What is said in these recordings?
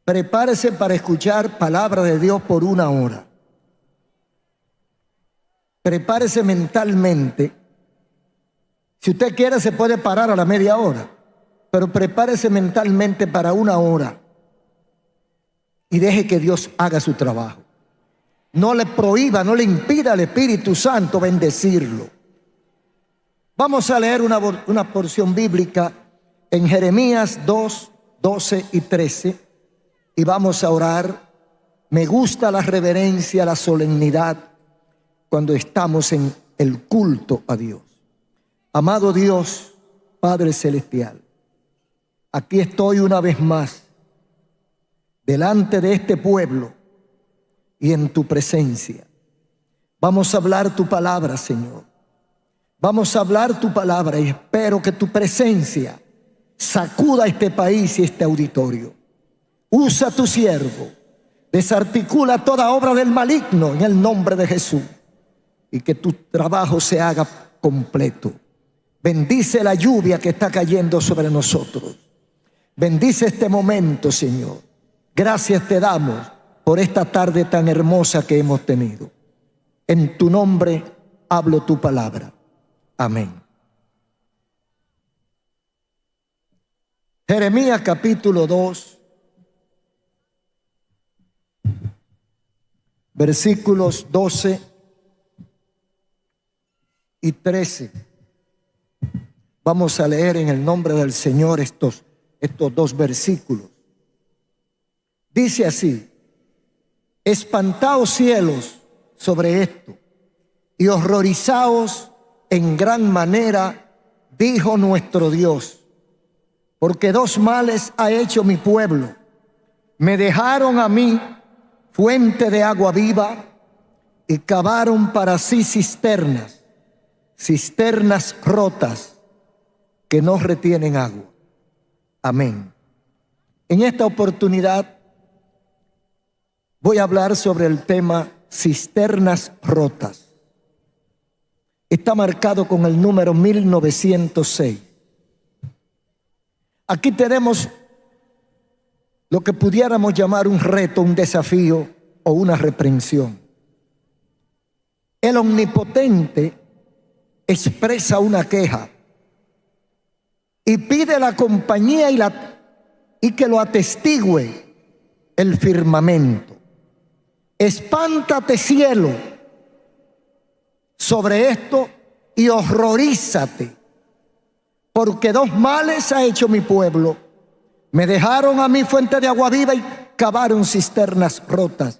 Prepárese para escuchar palabra de Dios por 1 hora. Prepárese mentalmente. Si usted quiere se puede parar a la media hora, pero prepárese mentalmente para 1 hora y deje que Dios haga su trabajo. No le prohíba, no le impida al Espíritu Santo bendecirlo. Vamos a leer una porción bíblica en Jeremías 2, 12 y 13 y vamos a orar. Me gusta la reverencia, la solemnidad cuando estamos en el culto a Dios. Amado Dios, Padre Celestial, aquí estoy una vez más delante de este pueblo y en tu presencia. Vamos a hablar tu palabra, Señor. Vamos a hablar tu palabra y espero que tu presencia sacuda este país y este auditorio. Usa a tu siervo, desarticula toda obra del maligno en el nombre de Jesús y que tu trabajo se haga completo. Bendice la lluvia que está cayendo sobre nosotros. Bendice este momento, Señor. Gracias te damos por esta tarde tan hermosa que hemos tenido. En tu nombre hablo tu palabra. Amén. Jeremías capítulo 2, versículos 12 y 13. Vamos a leer en el nombre del Señor estos 2 versículos. Dice así: espantaos cielos sobre esto y horrorizaos en gran manera, dijo nuestro Dios, porque 2 males ha hecho mi pueblo. Me dejaron a mí fuente de agua viva y cavaron para sí cisternas rotas que no retienen agua. Amén. En esta oportunidad voy a hablar sobre el tema cisternas rotas. Está marcado con el número 1906. Aquí tenemos lo que pudiéramos llamar un reto, un desafío o una reprensión. El Omnipotente expresa una queja y pide la compañía y que lo atestigue el firmamento. Espántate, cielo, sobre esto y horrorízate, porque 2 males ha hecho mi pueblo. Me dejaron a mí fuente de agua viva y cavaron cisternas rotas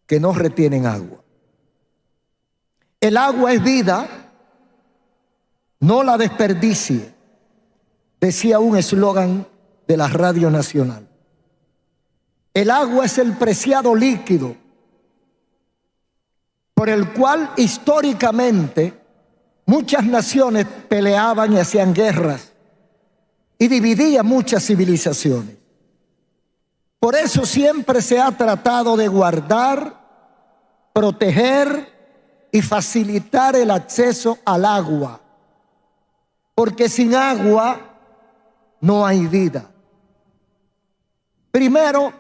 que no retienen agua. El agua es vida, no la desperdicie, decía un eslogan de la Radio Nacional. El agua es el preciado líquido por el cual históricamente muchas naciones peleaban y hacían guerras y dividían muchas civilizaciones. Por eso siempre se ha tratado de guardar, proteger y facilitar el acceso al agua, porque sin agua no hay vida. Primero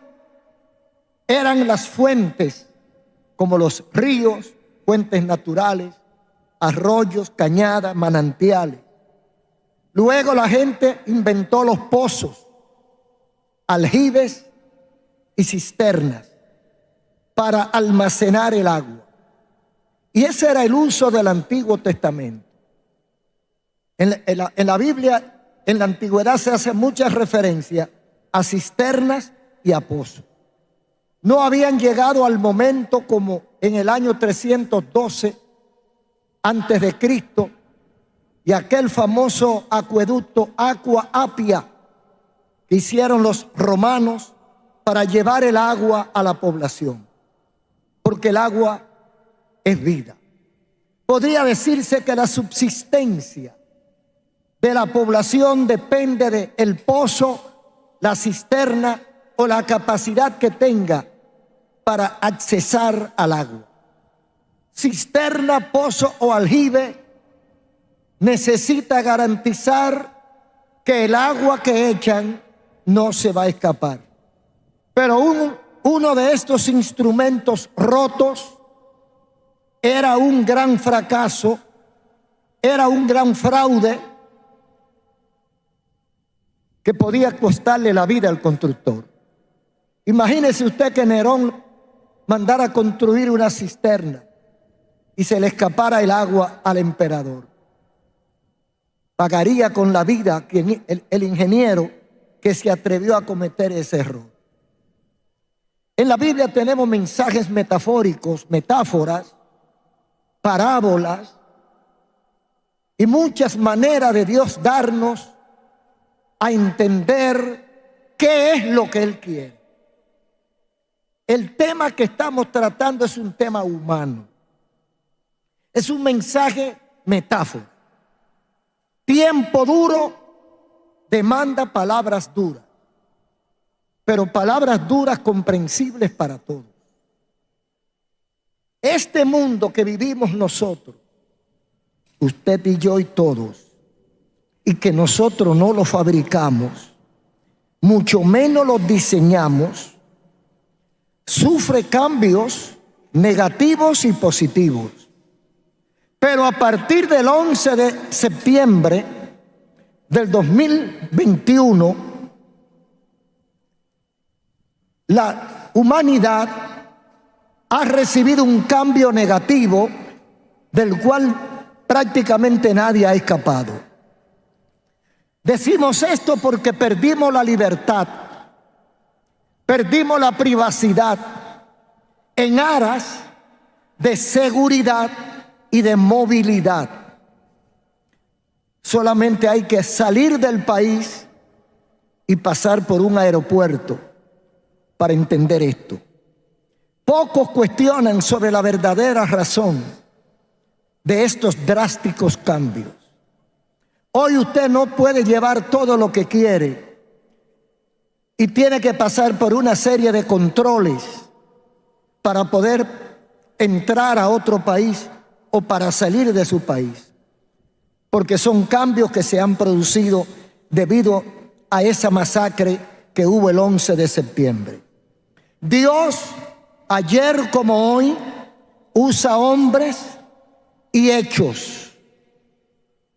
eran las fuentes, como los ríos, fuentes naturales, arroyos, cañadas, manantiales. Luego la gente inventó los pozos, aljibes y cisternas para almacenar el agua. Y ese era el uso del Antiguo Testamento. En la Biblia, en la antigüedad, se hace mucha referencia a cisternas y a pozos. No habían llegado al momento como en el año 312 antes de Cristo y aquel famoso acueducto Aqua Appia que hicieron los romanos para llevar el agua a la población, porque el agua es vida. Podría decirse que la subsistencia de la población depende del pozo, la cisterna o la capacidad que tenga para accesar al agua. Cisterna, pozo o aljibe necesita garantizar que el agua que echan no se va a escapar. Pero uno de estos instrumentos rotos era un gran fracaso, era un gran fraude que podía costarle la vida al constructor. Imagínese usted que Nerón mandara a construir una cisterna y se le escapara el agua al emperador. Pagaría con la vida el ingeniero que se atrevió a cometer ese error. En la Biblia tenemos mensajes metafóricos, metáforas, parábolas y muchas maneras de Dios darnos a entender qué es lo que Él quiere. El tema que estamos tratando es un tema humano. Es un mensaje metáfora. Tiempo duro demanda palabras duras, pero palabras duras comprensibles para todos. Este mundo que vivimos nosotros, usted y yo y todos, y que nosotros no lo fabricamos, mucho menos lo diseñamos, sufre cambios negativos y positivos. Pero a partir del 11 de septiembre del 2021, la humanidad ha recibido un cambio negativo del cual prácticamente nadie ha escapado. Decimos esto porque perdimos la libertad, perdimos la privacidad en aras de seguridad y de movilidad. Solamente hay que salir del país y pasar por un aeropuerto para entender esto. Pocos cuestionan sobre la verdadera razón de estos drásticos cambios. Hoy usted no puede llevar todo lo que quiere y tiene que pasar por una serie de controles para poder entrar a otro país o para salir de su país, porque son cambios que se han producido debido a esa masacre que hubo el 11 de septiembre. Dios, ayer como hoy, usa hombres y hechos,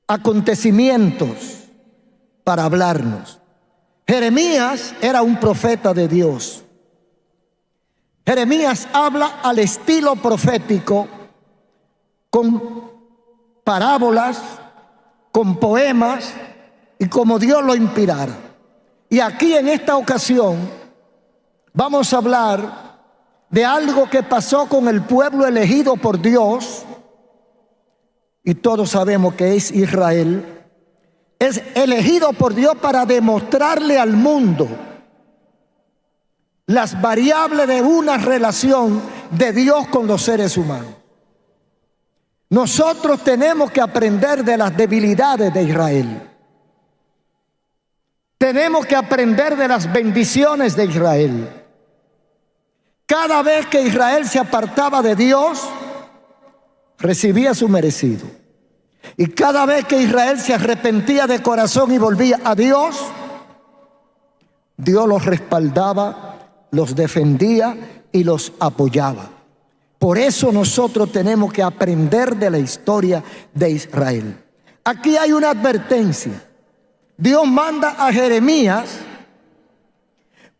acontecimientos para hablarnos. Jeremías era un profeta de Dios. Jeremías habla al estilo profético, con parábolas, con poemas y como Dios lo inspirara. Y aquí en esta ocasión vamos a hablar de algo que pasó con el pueblo elegido por Dios, y todos sabemos que es Israel. Es elegido por Dios para demostrarle al mundo las variables de una relación de Dios con los seres humanos. Nosotros tenemos que aprender de las debilidades de Israel. Tenemos que aprender de las bendiciones de Israel. Cada vez que Israel se apartaba de Dios, recibía su merecido. Y cada vez que Israel se arrepentía de corazón y volvía a Dios, Dios los respaldaba, los defendía y los apoyaba. Por eso nosotros tenemos que aprender de la historia de Israel. Aquí hay una advertencia. Dios manda a Jeremías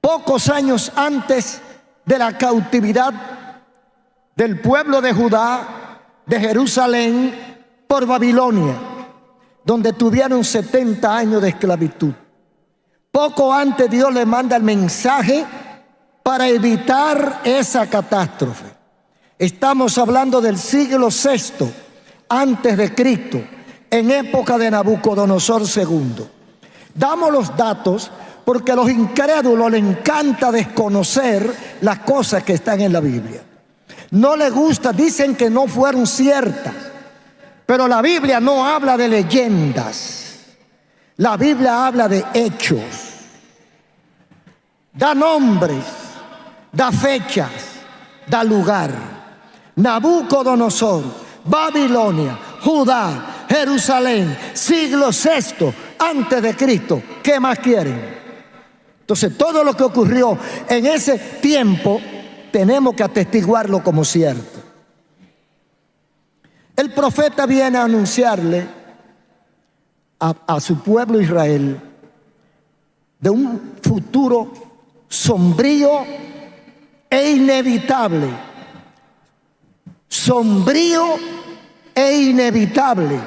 pocos años antes de la cautividad del pueblo de Judá, de Jerusalén, por Babilonia, donde tuvieron 70 años de esclavitud. Poco antes Dios le manda el mensaje para evitar esa catástrofe. Estamos hablando del siglo VI antes de Cristo, en época de Nabucodonosor II. Damos los datos porque a los incrédulos les encanta desconocer las cosas que están en la Biblia. No les gusta, dicen que no fueron ciertas, pero la Biblia no habla de leyendas. La Biblia habla de hechos. Da nombres, da fechas, da lugar. Nabucodonosor, Babilonia, Judá, Jerusalén, siglo VI antes de Cristo. ¿Qué más quieren? Entonces todo lo que ocurrió en ese tiempo tenemos que atestiguarlo como cierto. El profeta viene a anunciarle a su pueblo Israel de un futuro sombrío e inevitable. Sombrío e inevitable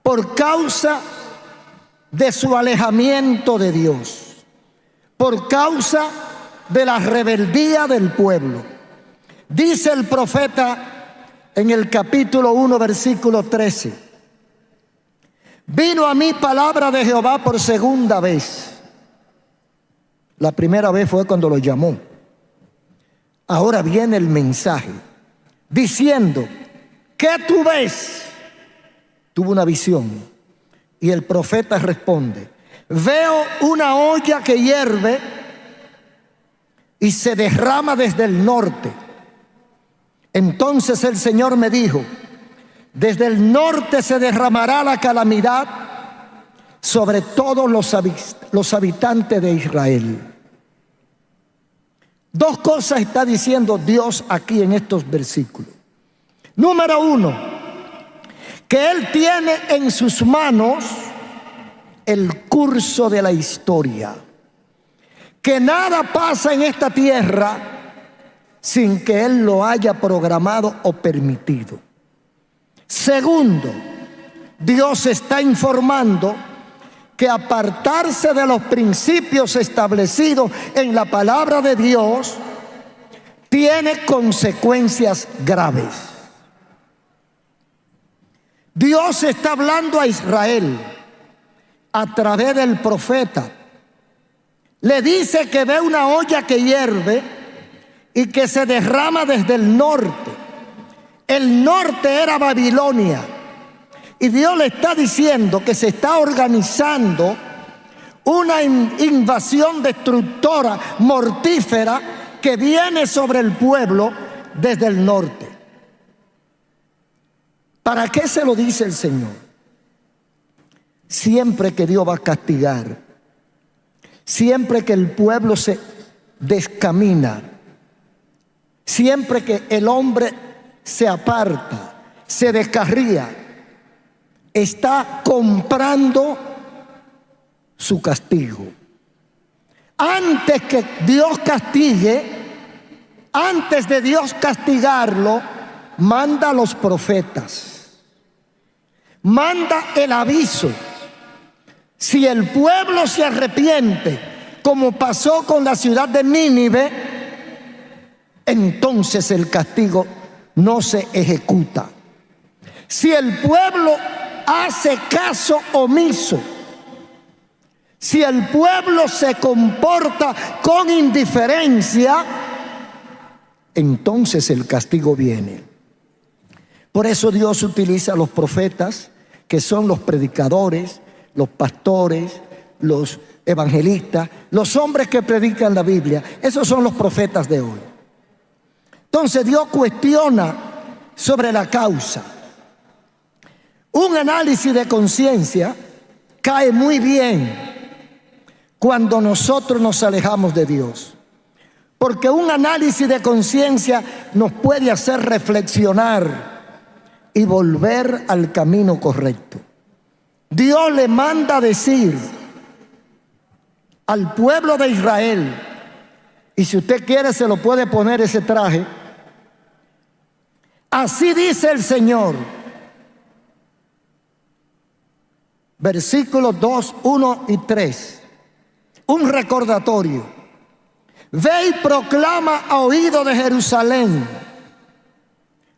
por causa de su alejamiento de Dios, por causa de la rebeldía del pueblo. Dice el profeta en el capítulo 1, versículo 13: vino a mí palabra de Jehová por segunda vez. La primera vez fue cuando lo llamó. Ahora viene el mensaje diciendo: ¿qué tú ves? Tuvo una visión y el profeta responde: veo una olla que hierve y se derrama desde el norte. Entonces el Señor me dijo: desde el norte se derramará la calamidad sobre todos los habitantes de Israel. Dos cosas está diciendo Dios aquí en estos versículos. Número uno, que Él tiene en sus manos el curso de la historia, que nada pasa en esta tierra sin que Él lo haya programado o permitido. Segundo, Dios está informando que apartarse de los principios establecidos en la palabra de Dios tiene consecuencias graves. Dios está hablando a Israel a través del profeta. Le dice que ve una olla que hierve y que se derrama desde el norte. El norte era Babilonia. Y Dios le está diciendo que se está organizando una invasión destructora, mortífera, que viene sobre el pueblo desde el norte. ¿Para qué se lo dice el Señor? Siempre que Dios va a castigar, siempre que el pueblo se descamina, siempre que el hombre se aparta, se descarría, está comprando su castigo. Antes que Dios castigue, antes de Dios castigarlo, manda a los profetas, manda el aviso. Si el pueblo se arrepiente, como pasó con la ciudad de Nínive, entonces el castigo no se ejecuta. Si el pueblo hace caso omiso, si el pueblo se comporta con indiferencia, entonces el castigo viene. Por eso Dios utiliza a los profetas, que son los predicadores, los pastores, los evangelistas, los hombres que predican la Biblia. Esos son los profetas de hoy. Entonces Dios cuestiona sobre la causa. Un análisis de conciencia cae muy bien cuando nosotros nos alejamos de Dios, porque un análisis de conciencia nos puede hacer reflexionar y volver al camino correcto. Dios le manda decir al pueblo de Israel, y si usted quiere se lo puede poner ese traje: así dice el Señor. Versículos 2, 1 y 3. Un recordatorio. Ve y proclama a oído de Jerusalén,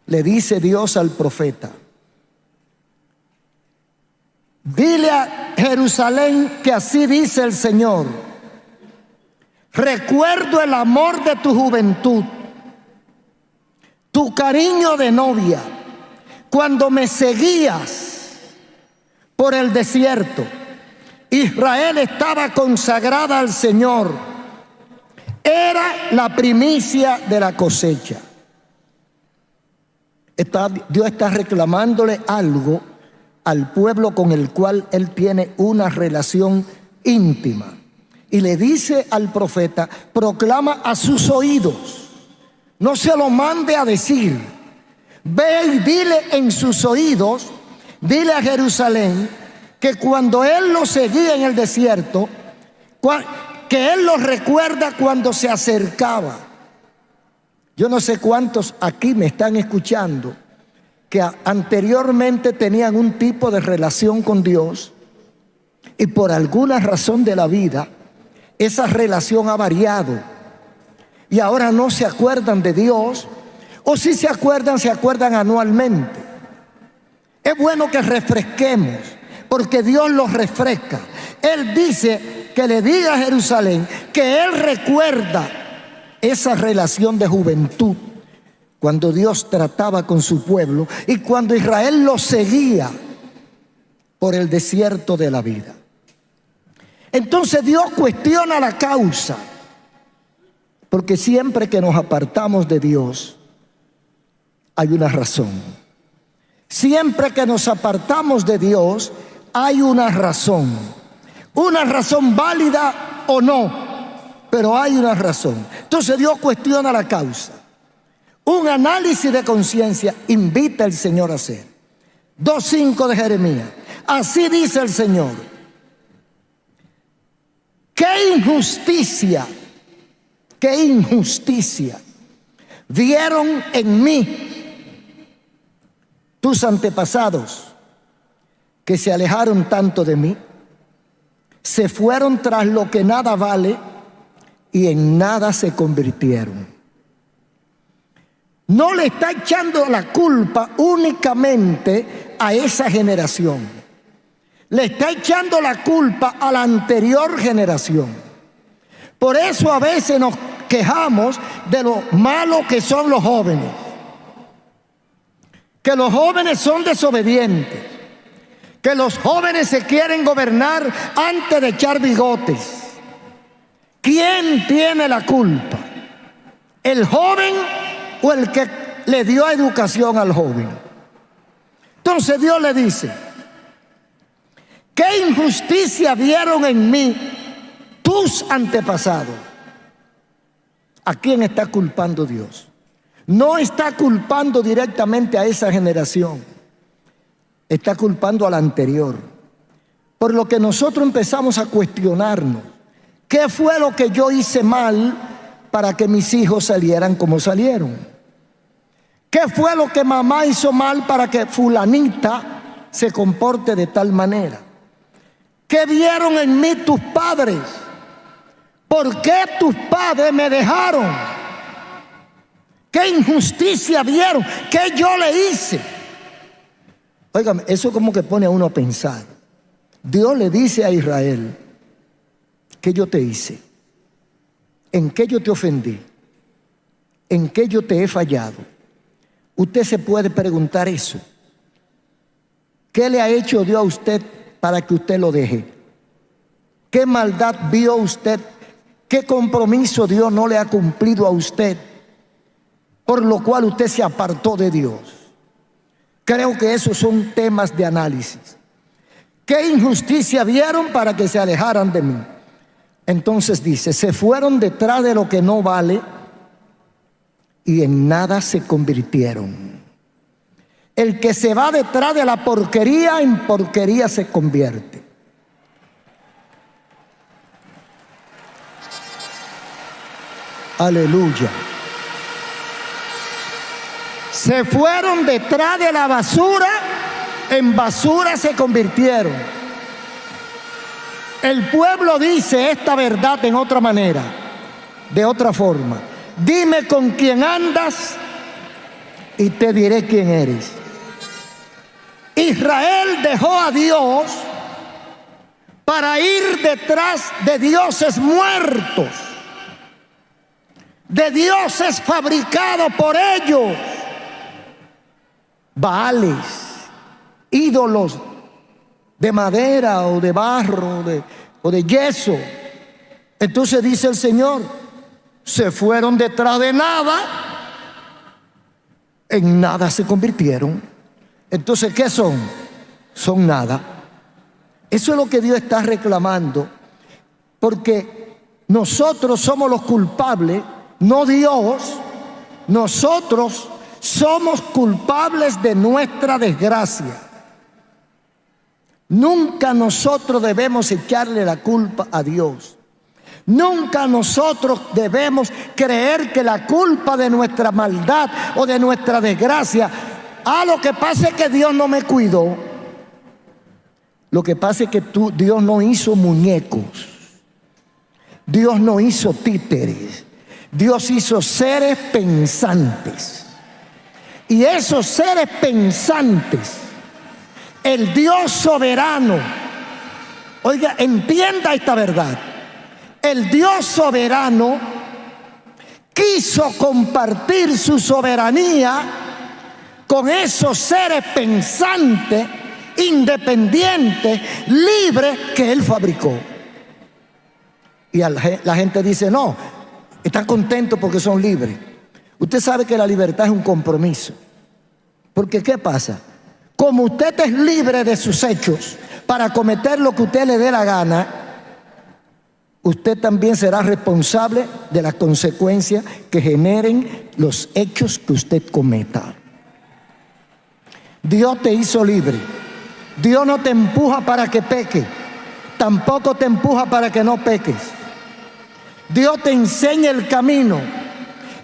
le dice Dios al profeta. Dile a Jerusalén que así dice el Señor: recuerdo el amor de tu juventud, tu cariño de novia, cuando me seguías por el desierto. Israel estaba consagrada al Señor. Era la primicia de la cosecha. Dios está reclamándole algo al pueblo con el cual Él tiene una relación íntima. y le dice al profeta: proclama a sus oídos, no se lo mande a decir, ve y dile en sus oídos, dile a Jerusalén que cuando él lo seguía en el desierto, que él lo recuerda cuando se acercaba. Yo no sé cuántos aquí me están escuchando que anteriormente tenían un tipo de relación con Dios y por alguna razón de la vida esa relación ha variado y ahora no se acuerdan de Dios, o si se acuerdan anualmente. Es bueno que refresquemos, porque Dios los refresca. Él dice que le diga a Jerusalén que Él recuerda esa relación de juventud, cuando Dios trataba con su pueblo y cuando Israel lo seguía por el desierto de la vida. Entonces Dios cuestiona la causa, porque siempre que nos apartamos de Dios hay una razón. Siempre que nos apartamos de Dios hay una razón válida o no, pero hay una razón. Entonces Dios cuestiona la causa. Un análisis de conciencia invita el Señor a hacer. 2:5 de Jeremías. Así dice el Señor: qué injusticia vieron en mí tus antepasados, que se alejaron tanto de mí, se fueron tras lo que nada vale y en nada se convirtieron. No le está echando la culpa únicamente a esa generación, le está echando la culpa a la anterior generación. Por eso a veces nos quejamos de lo malo que son los jóvenes, que los jóvenes son desobedientes, que los jóvenes se quieren gobernar antes de echar bigotes. ¿Quién tiene la culpa? ¿El joven o el que le dio educación al joven? Entonces Dios le dice: ¿qué injusticia vieron en mí tus antepasados? ¿A quién está culpando Dios? No está culpando directamente a esa generación, está culpando a la anterior. Por lo que nosotros empezamos a cuestionarnos: ¿qué fue lo que yo hice mal para que mis hijos salieran como salieron? ¿Qué fue lo que mamá hizo mal para que fulanita se comporte de tal manera? ¿Qué vieron en mí tus padres? ¿Por qué tus padres me dejaron? ¿Qué injusticia vieron? ¿Qué yo le hice? Óigame, eso como que pone a uno a pensar. Dios le dice a Israel: ¿qué yo te hice? ¿En qué yo te ofendí? ¿En qué yo te he fallado? Usted se puede preguntar eso. ¿Qué le ha hecho Dios a usted para que usted lo deje? ¿Qué maldad vio usted? ¿Qué compromiso Dios no le ha cumplido a usted, por lo cual usted se apartó de Dios? Creo que esos son temas de análisis. ¿Qué injusticia vieron para que se alejaran de mí? Entonces dice: se fueron detrás de lo que no vale y en nada se convirtieron. El que se va detrás de la porquería, en porquería se convierte. Aleluya. Se fueron detrás de la basura, en basura se convirtieron. El pueblo dice esta verdad en otra manera, de otra forma: dime con quién andas y te diré quién eres. Israel dejó a Dios para ir detrás de dioses muertos, de dioses fabricados por ellos, baales, ídolos de madera o de barro o de yeso. Entonces dice el Señor: se fueron detrás de nada, en nada se convirtieron. Entonces, ¿qué son? Son nada. Eso es lo que Dios está reclamando, porque Nosotros somos los culpables, no Dios. Nosotros somos culpables de nuestra desgracia. Nunca nosotros debemos echarle la culpa a Dios. Nunca nosotros debemos creer que la culpa de nuestra maldad o de nuestra desgracia, lo que pasa es que Dios no me cuidó. Lo que pasa es que Dios no hizo muñecos. Dios no hizo títeres. Dios hizo seres pensantes. Y esos seres pensantes, el Dios soberano, oiga, entienda esta verdad. El Dios soberano quiso compartir su soberanía con esos seres pensantes, independientes, libres que Él fabricó. Y la gente dice, no, están contentos porque son libres. Usted sabe que la libertad es un compromiso. Porque ¿qué pasa? Como usted es libre de sus hechos para cometer lo que usted le dé la gana, usted también será responsable de las consecuencias que generen los hechos que usted cometa. Dios te hizo libre. Dios no te empuja para que peques, tampoco te empuja para que no peques. Dios te enseña el camino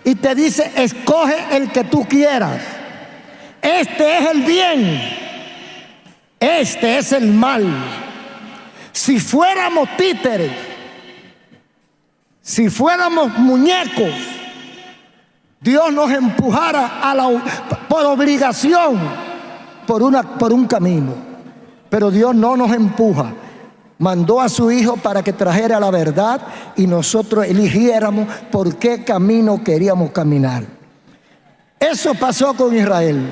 y te dice, escoge el que tú quieras. Este es el bien, este es el mal. Si fuéramos títeres, si fuéramos muñecos, Dios nos empujara por obligación por un camino. Pero Dios no nos empuja. Mandó a su Hijo para que trajera la verdad y nosotros eligiéramos por qué camino queríamos caminar. Eso pasó con Israel.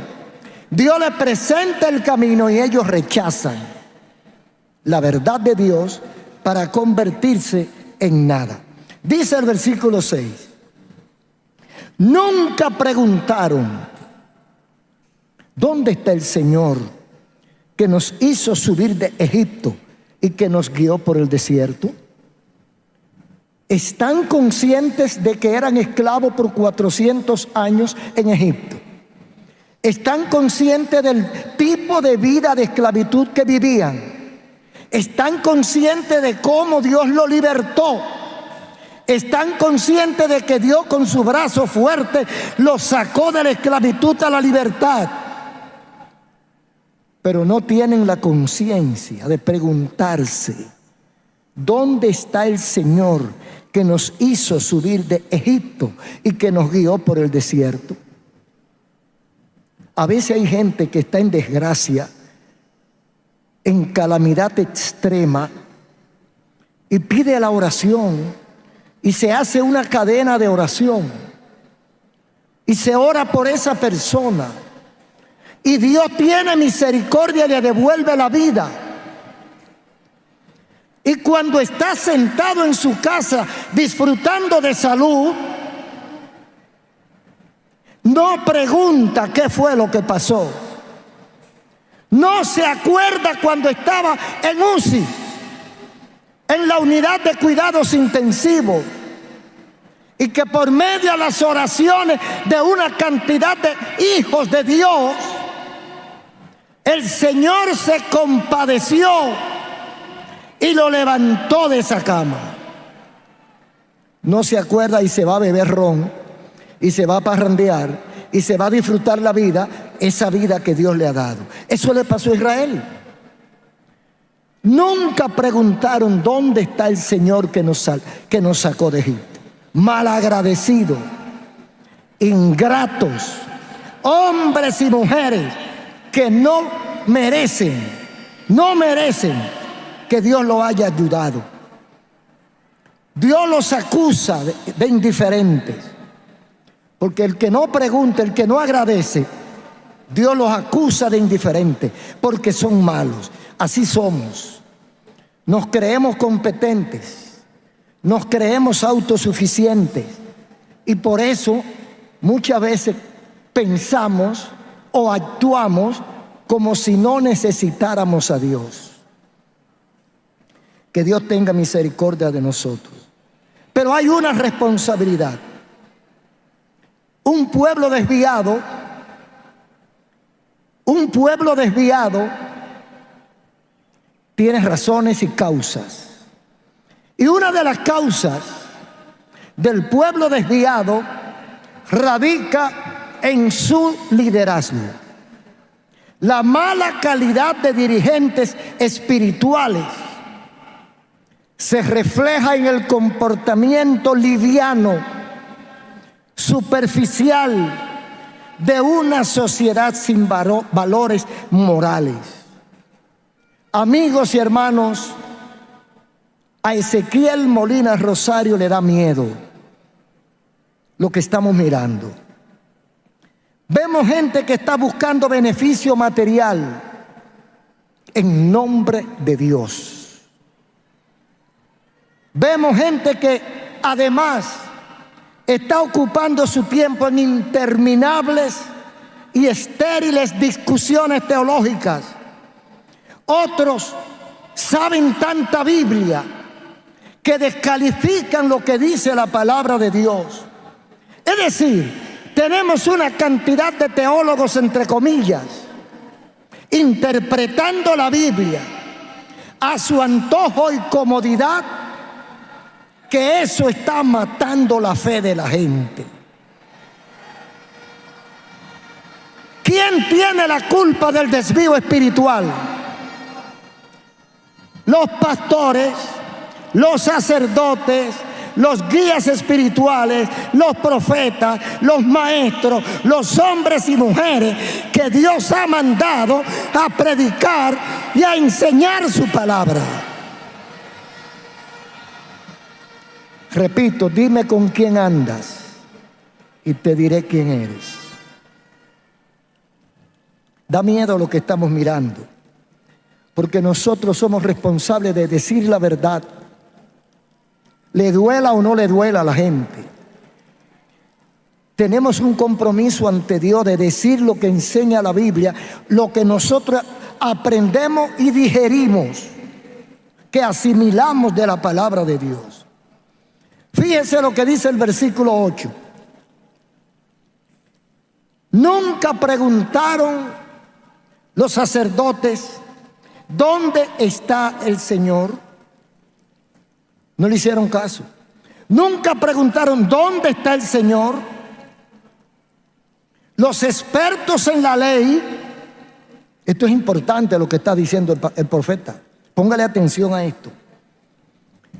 Dios les presenta el camino y ellos rechazan la verdad de Dios para convertirse en nada. Dice el versículo 6: nunca preguntaron, ¿dónde está el Señor que nos hizo subir de Egipto y que nos guió por el desierto? ¿Están conscientes de que eran esclavos por 400 años en Egipto? ¿Están conscientes del tipo de vida de esclavitud que vivían? ¿Están conscientes de cómo Dios lo libertó? ¿Están conscientes de que Dios con su brazo fuerte los sacó de la esclavitud a la libertad? Pero no tienen la conciencia de preguntarse, ¿dónde está el Señor que nos hizo subir de Egipto y que nos guió por el desierto? A veces hay gente que está en desgracia, en calamidad extrema, y pide la oración, y se hace una cadena de oración, y se ora por esa persona, y Dios tiene misericordia y le devuelve la vida. Y cuando está sentado en su casa disfrutando de salud, no pregunta qué fue lo que pasó. No se acuerda cuando estaba en UCI, en la unidad de cuidados intensivos, y que por medio de las oraciones de una cantidad de hijos de Dios, el Señor se compadeció y lo levantó de esa cama. No se acuerda y se va a beber ron, y se va a parrandear, y se va a disfrutar la vida, esa vida que Dios le ha dado. Eso le pasó a Israel. Nunca preguntaron dónde está el Señor que nos sacó de Egipto. Malagradecidos, ingratos, hombres y mujeres que no merecen que Dios los haya ayudado. Dios los acusa de indiferentes, porque el que no pregunta, el que no agradece, Dios los acusa de indiferentes, porque son malos. Así somos. Nos creemos competentes, nos creemos autosuficientes, y por eso muchas veces pensamos o actuamos como si no necesitáramos a Dios. Que Dios tenga misericordia de nosotros. Pero hay una responsabilidad. Un pueblo desviado tiene razones y causas. Y una de las causas del pueblo desviado radica en su liderazgo. La mala calidad de dirigentes espirituales se refleja en el comportamiento liviano, superficial de una sociedad sin valores morales. Amigos y hermanos, a Ezequiel Molina Rosario le da miedo lo que estamos mirando. Vemos gente que está buscando beneficio material en nombre de Dios. Vemos gente que además está ocupando su tiempo en interminables y estériles discusiones teológicas. Otros saben tanta Biblia que descalifican lo que dice la palabra de Dios. Es decir, tenemos una cantidad de teólogos, entre comillas, interpretando la Biblia a su antojo y comodidad, que eso está matando la fe de la gente. ¿Quién tiene la culpa del desvío espiritual? Los pastores, los sacerdotes, los guías espirituales, los profetas, los maestros, los hombres y mujeres que Dios ha mandado a predicar y a enseñar su palabra. Repito, dime con quién andas y te diré quién eres. Da miedo lo que estamos mirando, porque nosotros somos responsables de decir la verdad, le duela o no le duela a la gente. Tenemos un compromiso ante Dios de decir lo que enseña la Biblia, lo que nosotros aprendemos y digerimos, que asimilamos de la palabra de Dios. Fíjese lo que dice el versículo 8. Nunca preguntaron los sacerdotes, ¿dónde está el Señor? No le hicieron caso. Nunca preguntaron, ¿dónde está el Señor? Los expertos en la ley, esto es importante lo que está diciendo el profeta. Póngale atención a esto.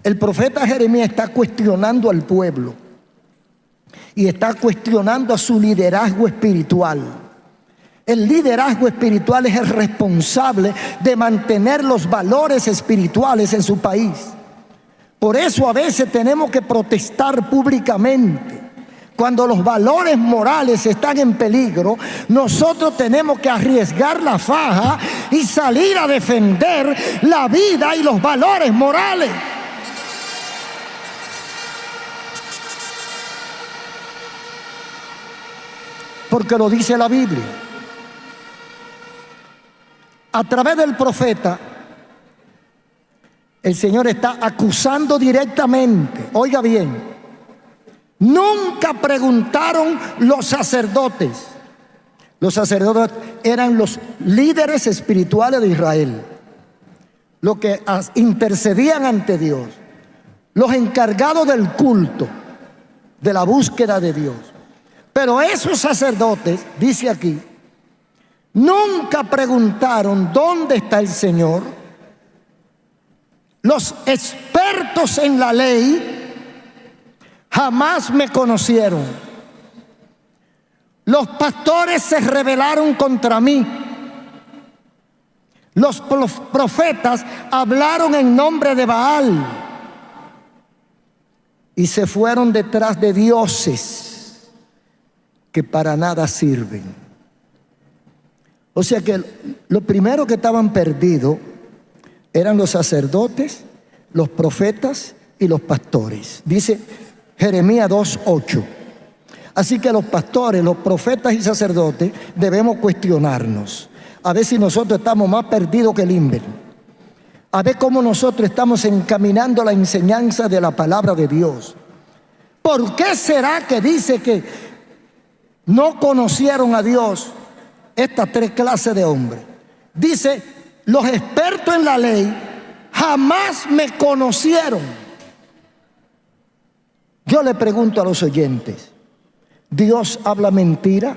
El profeta Jeremías está cuestionando al pueblo y está cuestionando a su liderazgo espiritual. El liderazgo espiritual es el responsable de mantener los valores espirituales en su país. Por eso a veces tenemos que protestar públicamente. Cuando los valores morales están en peligro, nosotros tenemos que arriesgar la faja y salir a defender la vida y los valores morales. Porque lo dice la Biblia. A través del profeta, el Señor está acusando directamente. Oiga bien, nunca preguntaron los sacerdotes. Los sacerdotes eran los líderes espirituales de Israel, los que intercedían ante Dios, los encargados del culto, de la búsqueda de Dios. Pero esos sacerdotes, dice aquí, nunca preguntaron dónde está el Señor. Los expertos en la ley jamás me conocieron. Los pastores se rebelaron contra mí. Los profetas hablaron en nombre de Baal y se fueron detrás de dioses que para nada sirven. O sea que lo primero que estaban perdidos eran los sacerdotes, los profetas y los pastores. Dice Jeremías 2:8. Así que los pastores, los profetas y sacerdotes debemos cuestionarnos. A ver si nosotros estamos más perdidos que el Limber. A ver cómo nosotros estamos encaminando la enseñanza de la palabra de Dios. ¿Por qué será que dice que no conocieron a Dios estas tres clases de hombres? Dice, los expertos en la ley jamás me conocieron. Yo le pregunto a los oyentes, ¿Dios habla mentira?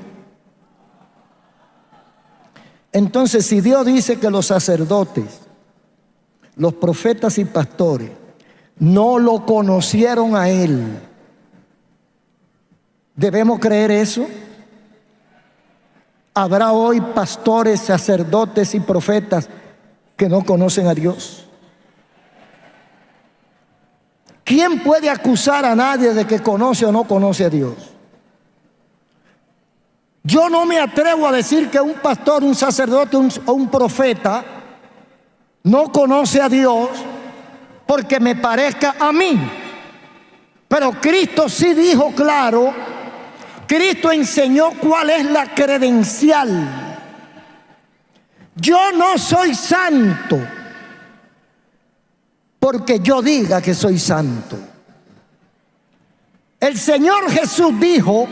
Entonces, si Dios dice que los sacerdotes, los profetas y pastores no lo conocieron a Él, ¿debemos creer eso? ¿Habrá hoy pastores, sacerdotes y profetas que no conocen a Dios? ¿Quién puede acusar a nadie de que conoce o no conoce a Dios? Yo no me atrevo a decir que un pastor, un sacerdote o un profeta no conoce a Dios porque me parezca a mí. Pero Cristo sí dijo claro, Cristo enseñó cuál es la credencial. Yo no soy santo porque yo diga que soy santo. El Señor Jesús dijo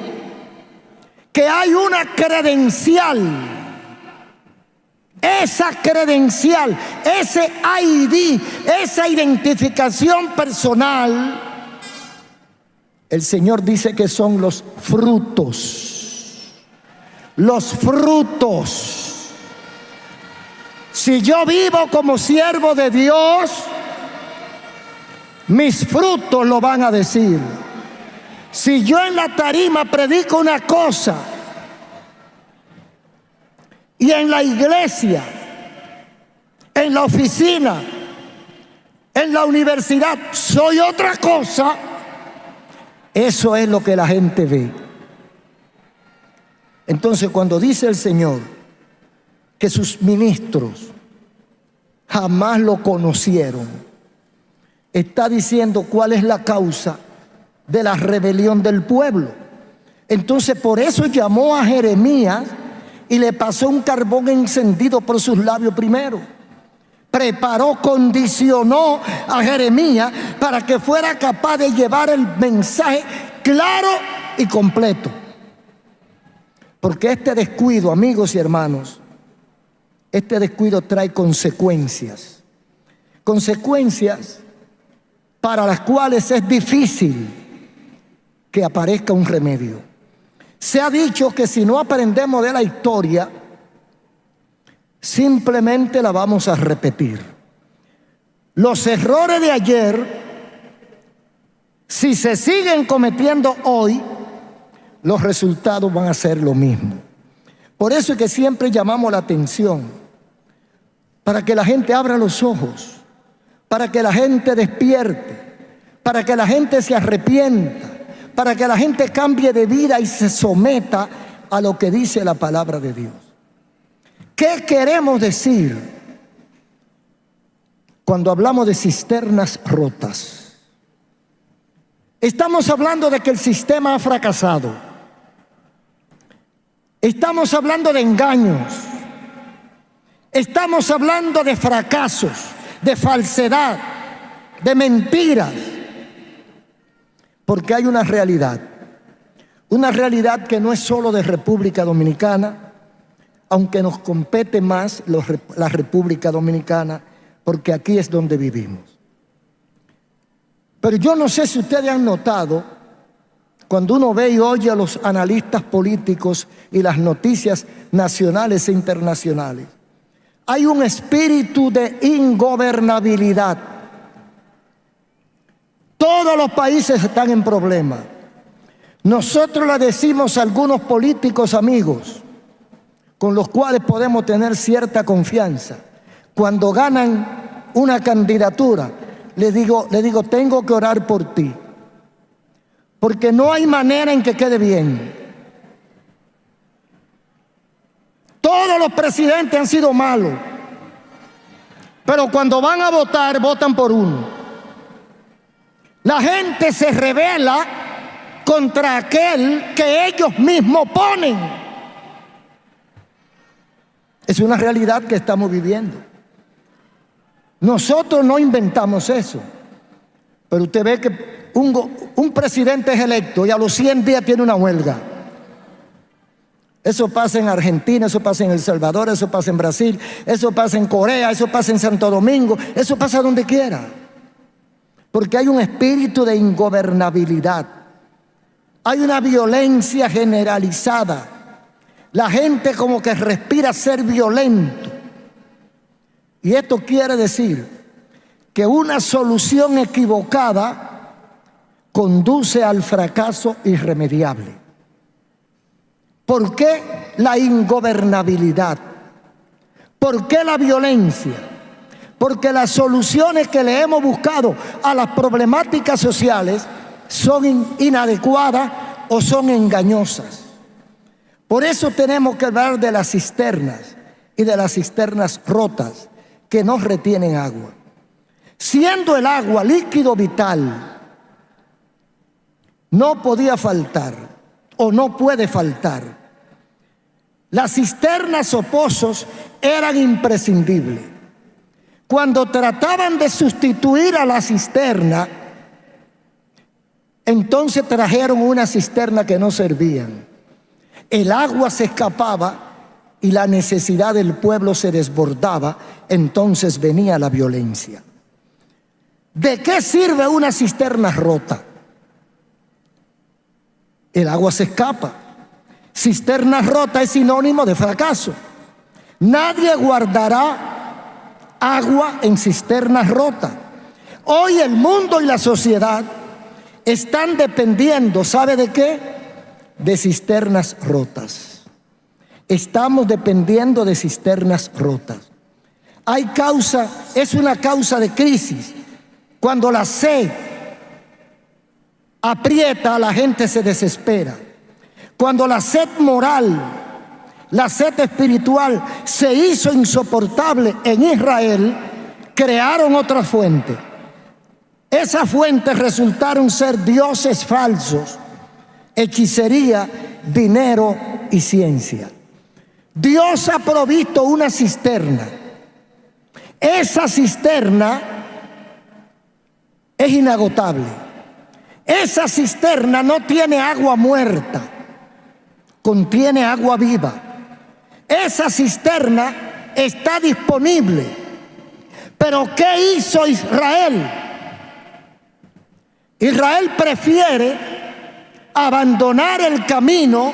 que hay una credencial. Esa credencial, ese ID, esa identificación personal, el Señor dice que son los frutos. Los frutos. Si yo vivo como siervo de Dios, mis frutos lo van a decir. Si yo en la tarima predico una cosa y en la iglesia, en la oficina, en la universidad soy otra cosa, eso es lo que la gente ve. Entonces, cuando dice el Señor que sus ministros jamás lo conocieron, está diciendo cuál es la causa de la rebelión del pueblo. Entonces, por eso llamó a Jeremías y le pasó un carbón encendido por sus labios primero. Preparó, condicionó a Jeremías para que fuera capaz de llevar el mensaje claro y completo. Porque este descuido, amigos y hermanos, este descuido trae consecuencias. Consecuencias para las cuales es difícil que aparezca un remedio. Se ha dicho que si no aprendemos de la historia, simplemente la vamos a repetir. Los errores de ayer, si se siguen cometiendo hoy, los resultados van a ser lo mismo. Por eso es que siempre llamamos la atención, para que la gente abra los ojos, para que la gente despierte, para que la gente se arrepienta, para que la gente cambie de vida y se someta a lo que dice la palabra de Dios. ¿Qué queremos decir cuando hablamos de cisternas rotas? Estamos hablando de que el sistema ha fracasado. Estamos hablando de engaños. Estamos hablando de fracasos, de falsedad, de mentiras. Porque hay una realidad que no es solo de República Dominicana, aunque nos compete más la República Dominicana, porque aquí es donde vivimos. Pero yo no sé si ustedes han notado, cuando uno ve y oye a los analistas políticos y las noticias nacionales e internacionales, hay un espíritu de ingobernabilidad. Todos los países están en problemas. Nosotros le decimos a algunos políticos amigos, con los cuales podemos tener cierta confianza, cuando ganan una candidatura, le digo, tengo que orar por ti, porque no hay manera en que quede bien. Todos los presidentes han sido malos, pero cuando van a votar, votan por uno. La gente se rebela contra aquel que ellos mismos ponen. Es una realidad que estamos viviendo. Nosotros no inventamos eso, pero usted ve que un presidente es electo y a los 100 días tiene una huelga. Eso pasa en Argentina, eso pasa en El Salvador, eso pasa en Brasil, eso pasa en Corea, eso pasa en Santo Domingo, eso pasa donde quiera. Porque hay un espíritu de ingobernabilidad. Hay una violencia generalizada. La gente como que respira ser violento. Y esto quiere decir que una solución equivocada conduce al fracaso irremediable. ¿Por qué la ingobernabilidad? ¿Por qué la violencia? Porque las soluciones que le hemos buscado a las problemáticas sociales son inadecuadas o son engañosas. Por eso tenemos que hablar de las cisternas y de las cisternas rotas que no retienen agua. Siendo el agua líquido vital, no podía faltar o no puede faltar. Las cisternas o pozos eran imprescindibles. Cuando trataban de sustituir a la cisterna, entonces trajeron una cisterna que no servían. El agua se escapaba y la necesidad del pueblo se desbordaba, entonces venía la violencia. ¿De qué sirve una cisterna rota? El agua se escapa. Cisterna rota es sinónimo de fracaso. Nadie guardará agua en cisternas rotas. Hoy el mundo y la sociedad están dependiendo, ¿sabe de qué? De cisternas rotas. Estamos dependiendo de cisternas rotas. Es una causa de crisis. Cuando la sed aprieta, la gente se desespera. Cuando la sed moral, la sed espiritual se hizo insoportable en Israel, crearon otra fuente. Esas fuentes resultaron ser dioses falsos, hechicería, dinero y ciencia. Dios ha provisto una cisterna. Esa cisterna es inagotable. Esa cisterna no tiene agua muerta, contiene agua viva. Esa cisterna está disponible. Pero ¿qué hizo Israel? Israel prefiere abandonar el camino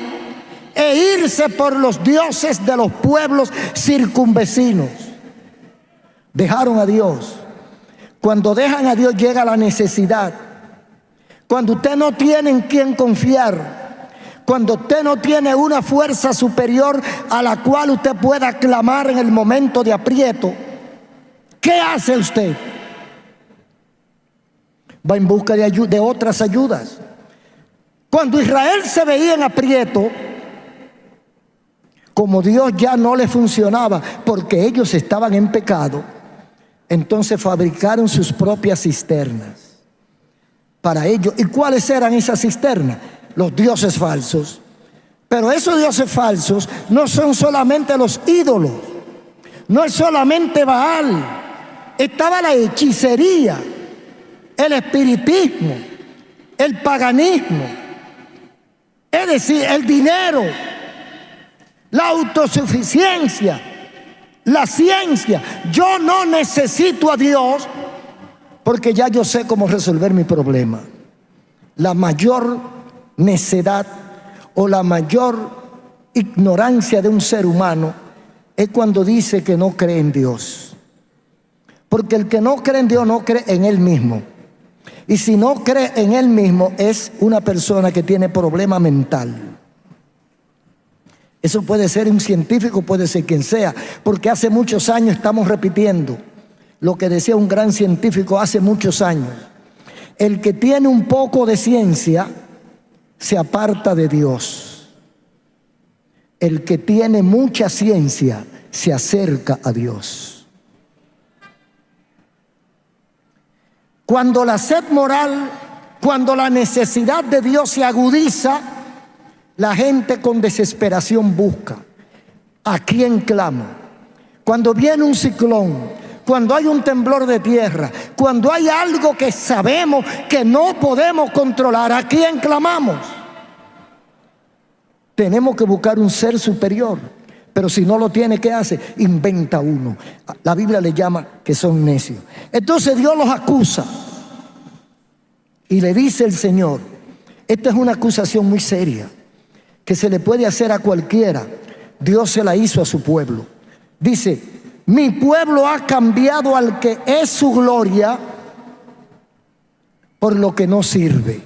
e irse por los dioses de los pueblos circunvecinos. Dejaron a Dios. Cuando dejan a Dios llega la necesidad. Cuando usted no tiene en quién confiar, cuando usted no tiene una fuerza superior a la cual usted pueda clamar en el momento de aprieto, ¿qué hace usted? Va en busca de otras ayudas. Cuando Israel se veía en aprieto, como Dios ya no le funcionaba porque ellos estaban en pecado, entonces fabricaron sus propias cisternas para ellos. ¿Y cuáles eran esas cisternas? Los dioses falsos. Pero esos dioses falsos no son solamente los ídolos, no es solamente Baal, estaba la hechicería, el espiritismo, el paganismo, es decir, el dinero, la autosuficiencia, la ciencia. Yo no necesito a Dios porque ya yo sé cómo resolver mi problema. La mayor necedad o la mayor ignorancia de un ser humano es cuando dice que no cree en Dios. Porque el que no cree en Dios no cree en él mismo. Y si no cree en él mismo es una persona que tiene problema mental. Eso puede ser un científico, puede ser quien sea, porque hace muchos años estamos repitiendo lo que decía un gran científico hace muchos años. El que tiene un poco de ciencia se aparta de Dios. El que tiene mucha ciencia se acerca a Dios. Cuando la sed moral, cuando la necesidad de Dios se agudiza, la gente con desesperación busca. ¿A quién clamo? Cuando viene un ciclón, cuando hay un temblor de tierra, cuando hay algo que sabemos que no podemos controlar, ¿a quién clamamos? Tenemos que buscar un ser superior. Pero si no lo tiene, ¿qué hace? Inventa uno. La Biblia le llama que son necios. Entonces Dios los acusa. Y le dice el Señor, esta es una acusación muy seria, que se le puede hacer a cualquiera. Dios se la hizo a su pueblo. Dice, mi pueblo ha cambiado al que es su gloria por lo que no sirve.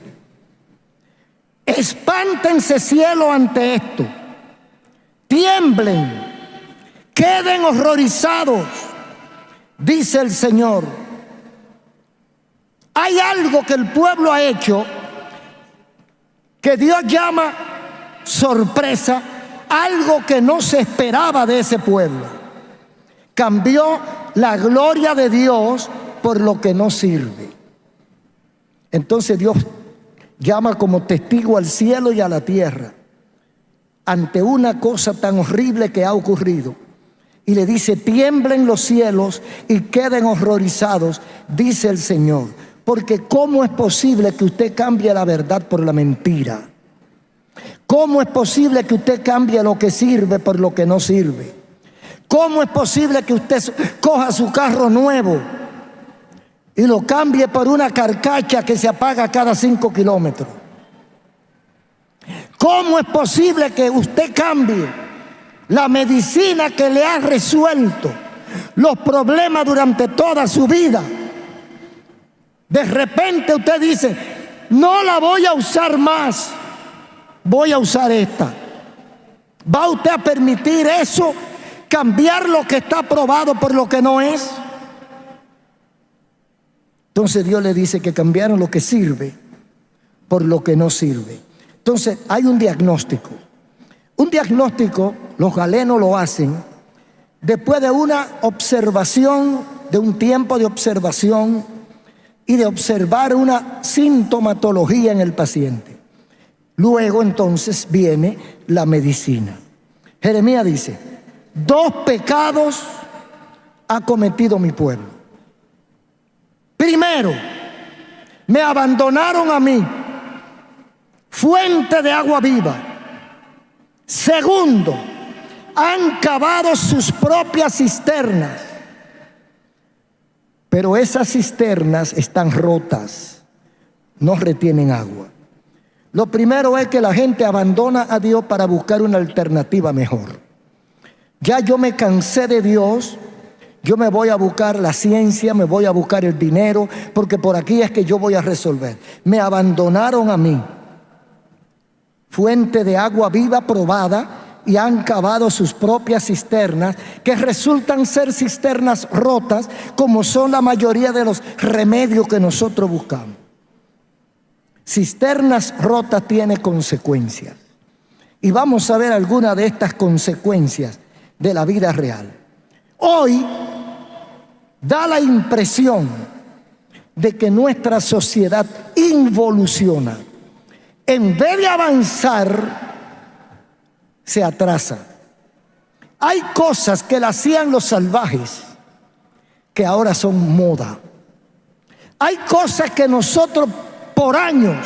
Espántense cielo ante esto. Tiemblen, queden horrorizados, dice el Señor. Hay algo que el pueblo ha hecho que Dios llama sorpresa, algo que no se esperaba de ese pueblo. Cambió la gloria de Dios por lo que no sirve. Entonces Dios llama como testigo al cielo y a la tierra ante una cosa tan horrible que ha ocurrido. Y le dice, tiemblen los cielos y queden horrorizados, dice el Señor. Porque ¿cómo es posible que usted cambie la verdad por la mentira? ¿Cómo es posible que usted cambie lo que sirve por lo que no sirve? ¿Cómo es posible que usted coja su carro nuevo y lo cambie por una carcacha que se apaga cada 5 kilómetros? ¿Cómo es posible que usted cambie la medicina que le ha resuelto los problemas durante toda su vida? De repente usted dice, no la voy a usar más, voy a usar esta. ¿Va usted a permitir eso? ¿Cambiar lo que está aprobado por lo que no es? Entonces Dios le dice que cambiaron lo que sirve por lo que no sirve. Entonces hay un diagnóstico. Un diagnóstico, los galenos lo hacen después de una observación, de un tiempo de observación y de observar una sintomatología en el paciente. Luego entonces viene la medicina. Jeremías dice, 2 pecados ha cometido mi pueblo. Primero, me abandonaron a mí, fuente de agua viva. Segundo, han cavado sus propias cisternas, pero esas cisternas están rotas, no retienen agua. Lo primero es que la gente abandona a Dios para buscar una alternativa mejor. Ya yo me cansé de Dios, yo me voy a buscar la ciencia, me voy a buscar el dinero, porque por aquí es que yo voy a resolver. Me abandonaron a mí, fuente de agua viva probada, y han cavado sus propias cisternas, que resultan ser cisternas rotas, como son la mayoría de los remedios que nosotros buscamos. Cisternas rotas tienen consecuencias. Y vamos a ver algunas de estas consecuencias de la vida real. Hoy da la impresión de que nuestra sociedad involuciona. En vez de avanzar, se atrasa. Hay cosas que las hacían los salvajes que ahora son moda. Hay cosas que nosotros por años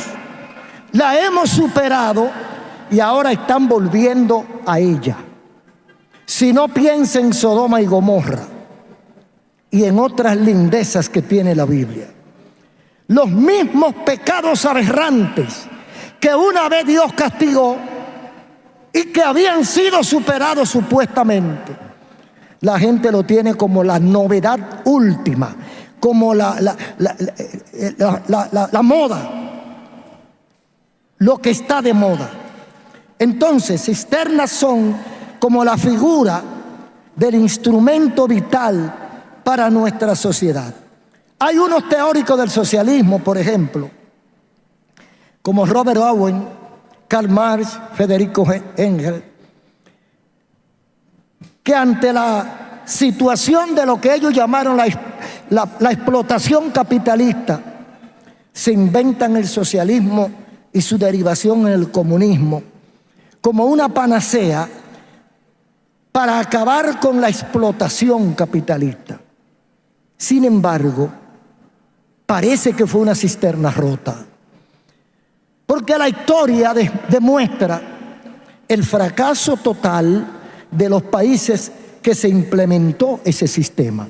la hemos superado y ahora están volviendo a ella. Si no, piensa en Sodoma y Gomorra y en otras lindezas que tiene la Biblia. Los mismos pecados aberrantes que una vez Dios castigó y que habían sido superados supuestamente, la gente lo tiene como la novedad última, como la moda, lo que está de moda. Entonces, cisternas son como la figura del instrumento vital para nuestra sociedad. Hay unos teóricos del socialismo, por ejemplo, como Robert Owen, Karl Marx, Federico Engels, que ante la situación de lo que ellos llamaron la explotación capitalista, se inventan el socialismo y su derivación en el comunismo como una panacea para acabar con la explotación capitalista. Sin embargo, parece que fue una cisterna rota, porque la historia demuestra el fracaso total de los países que se implementó ese sistema.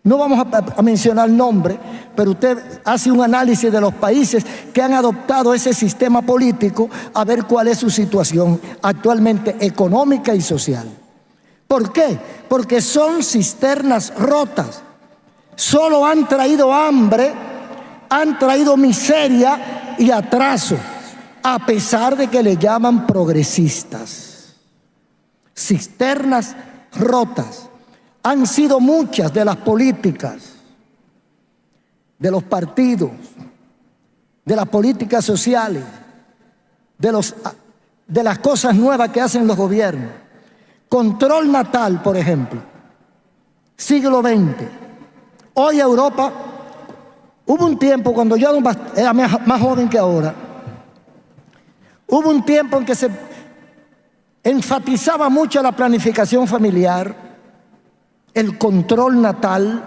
No vamos a mencionar nombres, pero usted hace un análisis de los países que han adoptado ese sistema político a ver cuál es su situación actualmente económica y social. ¿Por qué? Porque son cisternas rotas. Solo han traído hambre, han traído miseria y atraso, a pesar de que le llaman progresistas. Cisternas rotas. Han sido muchas de las políticas, de los partidos, de las políticas sociales, de las cosas nuevas que hacen los gobiernos. Control natal, por ejemplo, siglo XX. Hoy Europa, hubo un tiempo cuando yo era más joven que ahora, hubo un tiempo en que se enfatizaba mucho la planificación familiar, el control natal,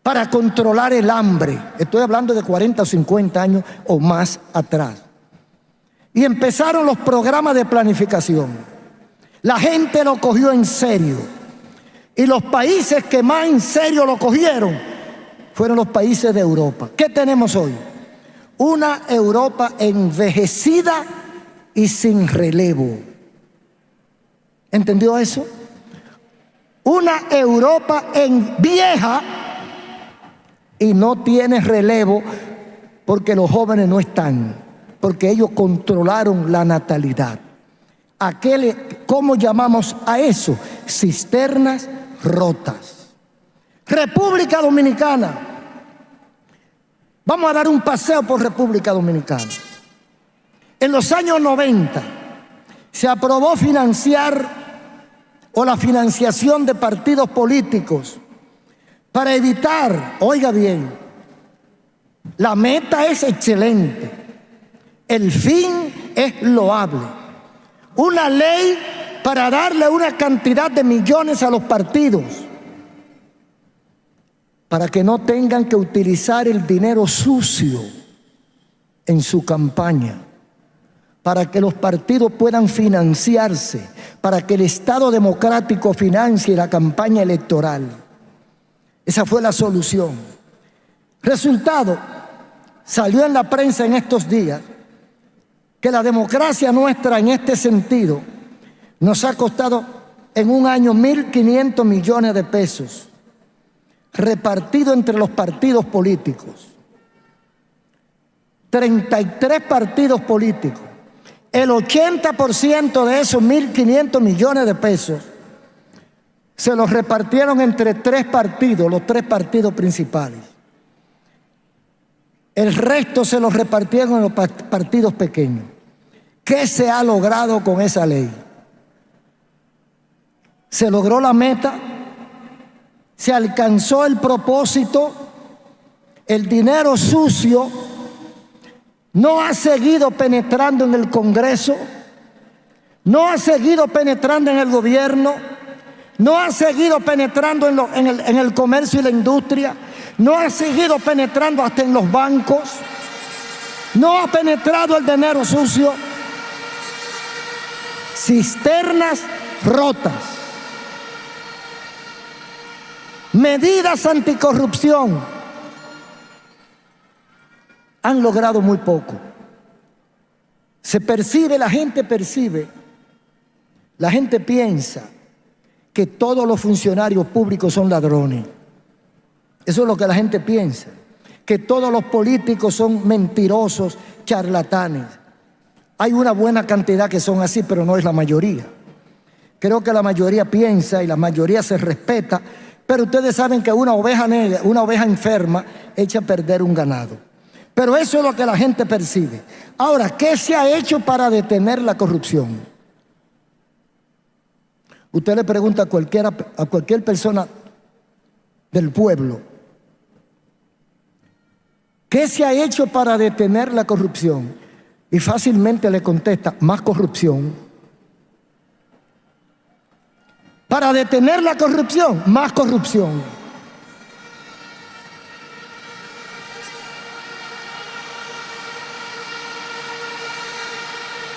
para controlar el hambre. Estoy hablando de 40 o 50 años o más atrás. Y empezaron los programas de planificación. La gente lo cogió en serio. Y los países que más en serio lo cogieron fueron los países de Europa. ¿Qué tenemos hoy? Una Europa envejecida y sin relevo. ¿Entendió eso? Una Europa vieja y no tiene relevo porque los jóvenes no están, porque ellos controlaron la natalidad. ¿Cómo llamamos a eso? Cisternas rotas. República Dominicana. Vamos a dar un paseo por República Dominicana. En los años 90 se aprobó la financiación de partidos políticos para evitar, oiga bien, la meta es excelente, el fin es loable. Una ley para darle una cantidad de millones a los partidos para que no tengan que utilizar el dinero sucio en su campaña, para que los partidos puedan financiarse, para que el Estado democrático financie la campaña electoral. Esa fue la solución. Resultado, salió en la prensa en estos días que la democracia nuestra en este sentido nos ha costado en un año 1.500 millones de pesos, repartido entre los partidos políticos. 33 partidos políticos. El 80% de esos 1.500 millones de pesos se los repartieron entre 3 partidos, los 3 partidos principales. El resto se los repartieron en los partidos pequeños. ¿Qué se ha logrado con esa ley? ¿Se logró la meta? ¿Se alcanzó el propósito? El dinero sucio no ha seguido penetrando en el Congreso, no ha seguido penetrando en el gobierno, no ha seguido penetrando en el comercio y la industria, no ha seguido penetrando hasta en los bancos, no ha penetrado el dinero sucio. Cisternas rotas. Medidas anticorrupción han logrado muy poco. La gente piensa que todos los funcionarios públicos son ladrones. Eso es lo que la gente piensa, que todos los políticos son mentirosos, charlatanes. Hay una buena cantidad que son así, pero no es la mayoría. Creo que la mayoría piensa y la mayoría se respeta, pero ustedes saben que una oveja negra, una oveja enferma, echa a perder un ganado. Pero eso es lo que la gente percibe. Ahora, ¿qué se ha hecho para detener la corrupción? Usted le pregunta a cualquier persona del pueblo, ¿qué se ha hecho para detener la corrupción? Y fácilmente le contesta, más corrupción. Para detener la corrupción, más corrupción.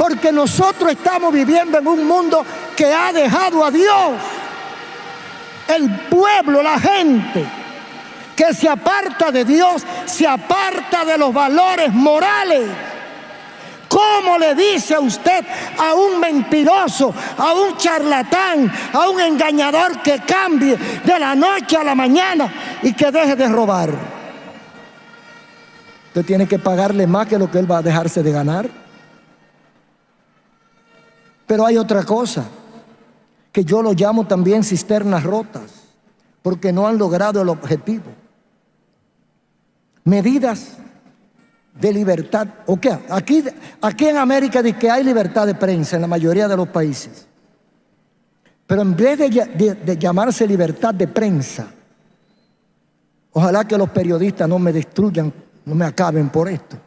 Porque nosotros estamos viviendo en un mundo que ha dejado a Dios. El pueblo, la gente que se aparta de Dios, se aparta de los valores morales. ¿Cómo le dice a usted a un mentiroso, a un charlatán, a un engañador que cambie de la noche a la mañana y que deje de robar? Usted tiene que pagarle más que lo que él va a dejarse de ganar. Pero hay otra cosa, que yo lo llamo también cisternas rotas, porque no han logrado el objetivo. Medidas de libertad. ¿O qué? Aquí en América dice que hay libertad de prensa en la mayoría de los países. Pero en vez de llamarse libertad de prensa, ojalá que los periodistas no me destruyan, no me acaben por esto.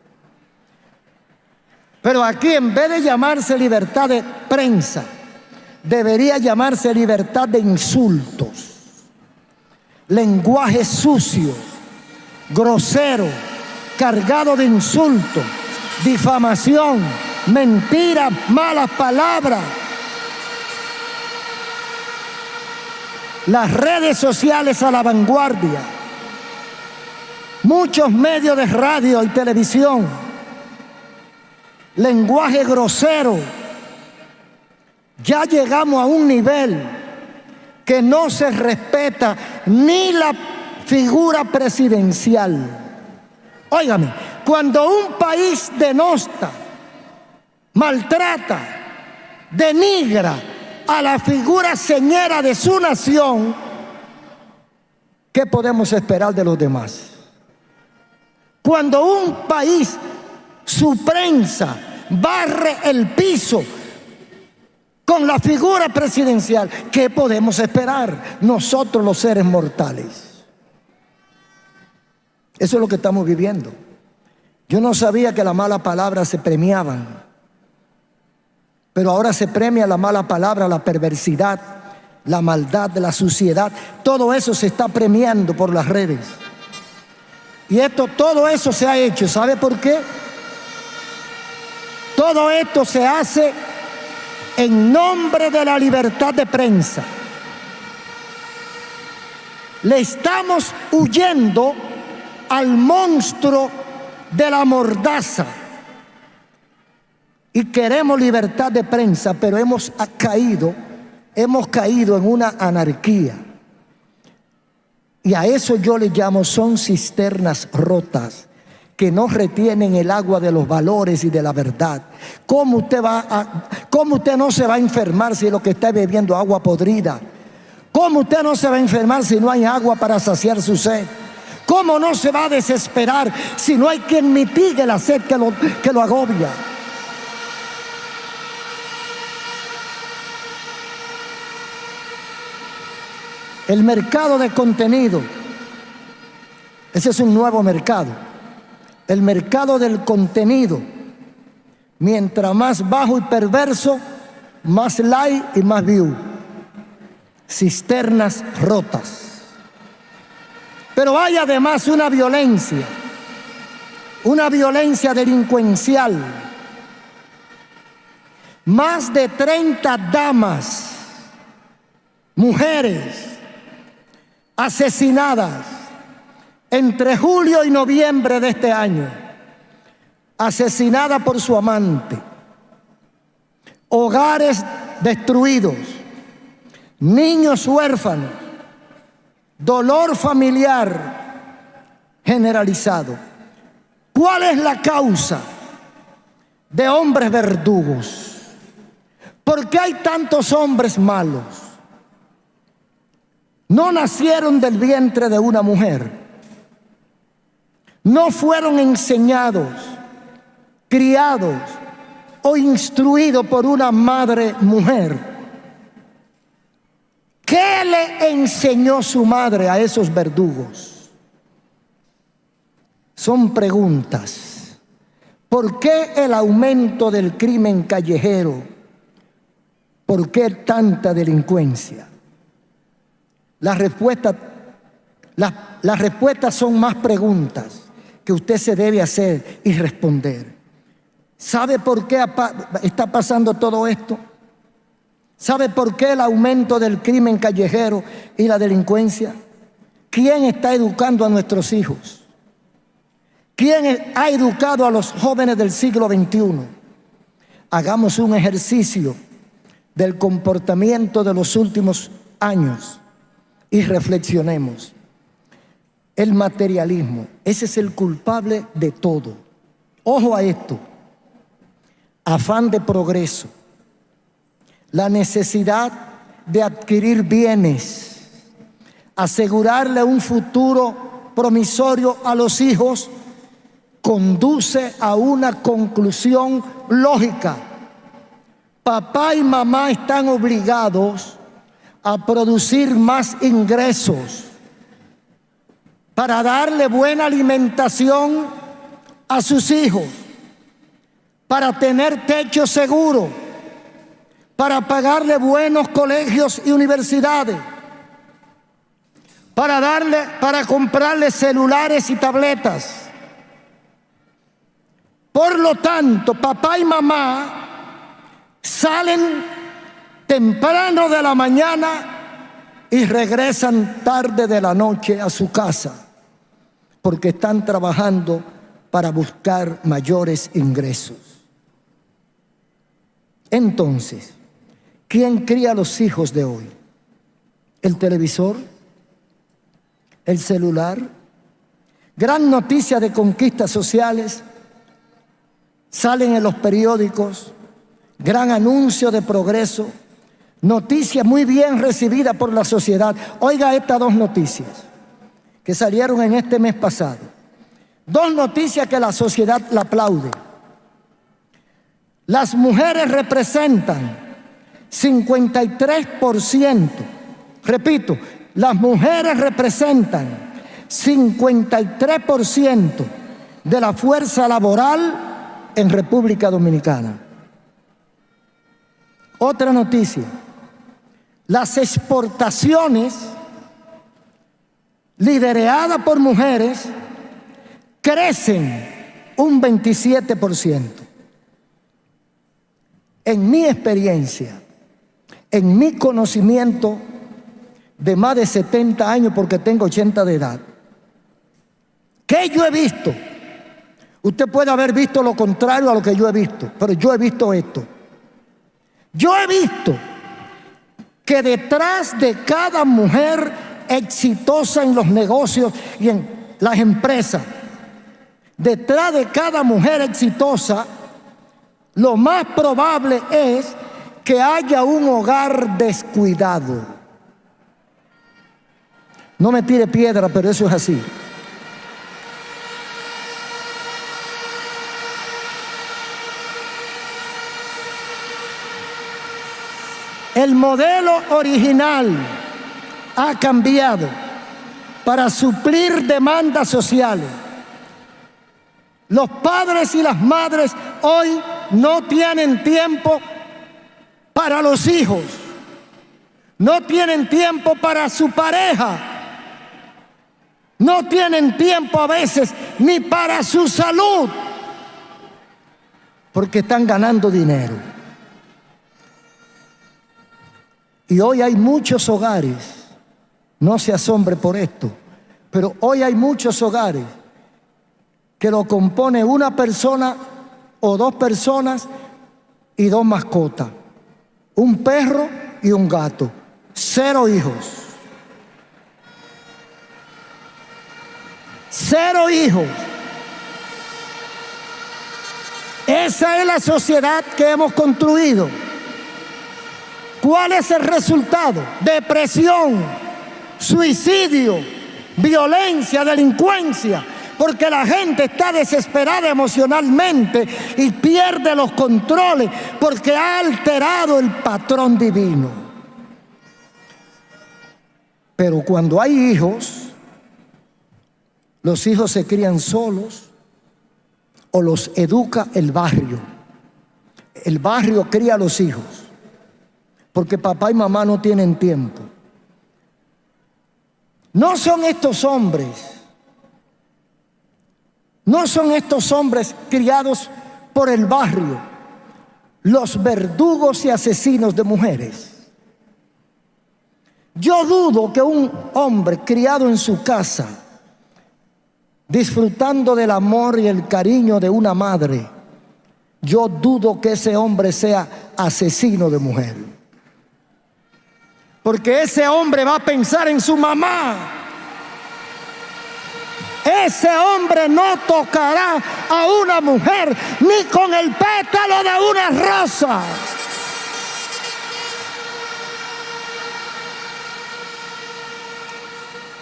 Pero aquí, en vez de llamarse libertad de prensa, debería llamarse libertad de insultos, lenguaje sucio, grosero, cargado de insultos, difamación, mentiras, malas palabras. Las redes sociales a la vanguardia, muchos medios de radio y televisión, lenguaje grosero. Ya llegamos a un nivel que no se respeta ni la figura presidencial. Óigame, cuando un país denosta, maltrata, denigra a la figura señera de su nación, ¿qué podemos esperar de los demás? Cuando un país, su prensa, barre el piso con la figura presidencial, ¿qué podemos esperar nosotros los seres mortales? Eso es lo que estamos viviendo. Yo no sabía que las malas palabras se premiaban, pero ahora se premia la mala palabra, la perversidad, la maldad, la suciedad. Todo eso se está premiando por las redes. Y todo eso se ha hecho. ¿Sabe por qué? Todo esto se hace en nombre de la libertad de prensa. Le estamos huyendo al monstruo de la mordaza y queremos libertad de prensa, pero hemos caído en una anarquía, y a eso yo le llamo, son cisternas rotas que no retienen el agua de los valores y de la verdad. ¿Cómo usted no se va a enfermar si lo que está bebiendo es agua podrida? ¿Cómo usted no se va a enfermar si no hay agua para saciar su sed? ¿Cómo no se va a desesperar si no hay quien mitigue la sed que lo agobia? El mercado de contenido, ese es un nuevo mercado. El mercado del contenido, mientras más bajo y perverso, más like y más view. Cisternas rotas. Pero hay además una violencia delincuencial. Más de 30 damas, mujeres, asesinadas entre julio y noviembre de este año, asesinadas por su amante, hogares destruidos, niños huérfanos, dolor familiar generalizado. ¿Cuál es la causa de hombres verdugos? ¿Por qué hay tantos hombres malos? No nacieron del vientre de una mujer. No fueron enseñados, criados o instruidos por una madre mujer. ¿Qué le enseñó su madre a esos verdugos? Son preguntas. ¿Por qué el aumento del crimen callejero? ¿Por qué tanta delincuencia? Las respuestas son más preguntas que usted se debe hacer y responder. ¿Sabe por qué está pasando todo esto? ¿Sabe por qué el aumento del crimen callejero y la delincuencia? ¿Quién está educando a nuestros hijos? ¿Quién ha educado a los jóvenes del siglo XXI? Hagamos un ejercicio del comportamiento de los últimos años y reflexionemos. El materialismo, ese es el culpable de todo. Ojo a esto. Afán de progreso, la necesidad de adquirir bienes, asegurarle un futuro promisorio a los hijos, conduce a una conclusión lógica. Papá y mamá están obligados a producir más ingresos para darle buena alimentación a sus hijos, para tener techo seguro, para pagarle buenos colegios y universidades, para comprarle celulares y tabletas. Por lo tanto, papá y mamá salen temprano de la mañana y regresan tarde de la noche a su casa, porque están trabajando para buscar mayores ingresos. Entonces, ¿quién cría a los hijos de hoy? ¿El televisor? ¿El celular? Gran noticia de conquistas sociales, salen en los periódicos, gran anuncio de progreso, noticia muy bien recibida por la sociedad. Oiga estas dos noticias que salieron en este mes pasado. Dos noticias que la sociedad la aplaude. Las mujeres representan 53%. Repito, las mujeres representan 53% de la fuerza laboral en República Dominicana. Otra noticia, las exportaciones lideradas por mujeres crecen un 27%. En mi experiencia, en mi conocimiento de más de 70 años, porque tengo 80 de edad, ¿qué yo he visto? Usted puede haber visto lo contrario a lo que yo he visto, pero yo he visto esto. Yo he visto que detrás de cada mujer exitosa en los negocios y en las empresas, detrás de cada mujer exitosa, lo más probable es que haya un hogar descuidado. No me tire piedra, pero eso es así. El modelo original ha cambiado para suplir demandas sociales. Los padres y las madres hoy no tienen tiempo para los hijos, no tienen tiempo para su pareja, no tienen tiempo a veces ni para su salud, porque están ganando dinero. Y hoy hay muchos hogares, no se asombre por esto, pero hoy hay muchos hogares que lo compone una persona o dos personas y dos mascotas, un perro y un gato, 0 hijos. 0 hijos. Esa es la sociedad que hemos construido. ¿Cuál es el resultado? Depresión, suicidio, violencia, delincuencia, porque la gente está desesperada emocionalmente y pierde los controles porque ha alterado el patrón divino. Pero cuando hay hijos, los hijos se crían solos o los educa el barrio. El barrio cría a los hijos porque papá y mamá no tienen tiempo. No son estos hombres criados por el barrio los verdugos y asesinos de mujeres. Yo dudo que un hombre criado en su casa, disfrutando del amor y el cariño de una madre, yo dudo que ese hombre sea asesino de mujer. Porque ese hombre va a pensar en su mamá. Ese hombre no tocará a una mujer ni con el pétalo de una rosa.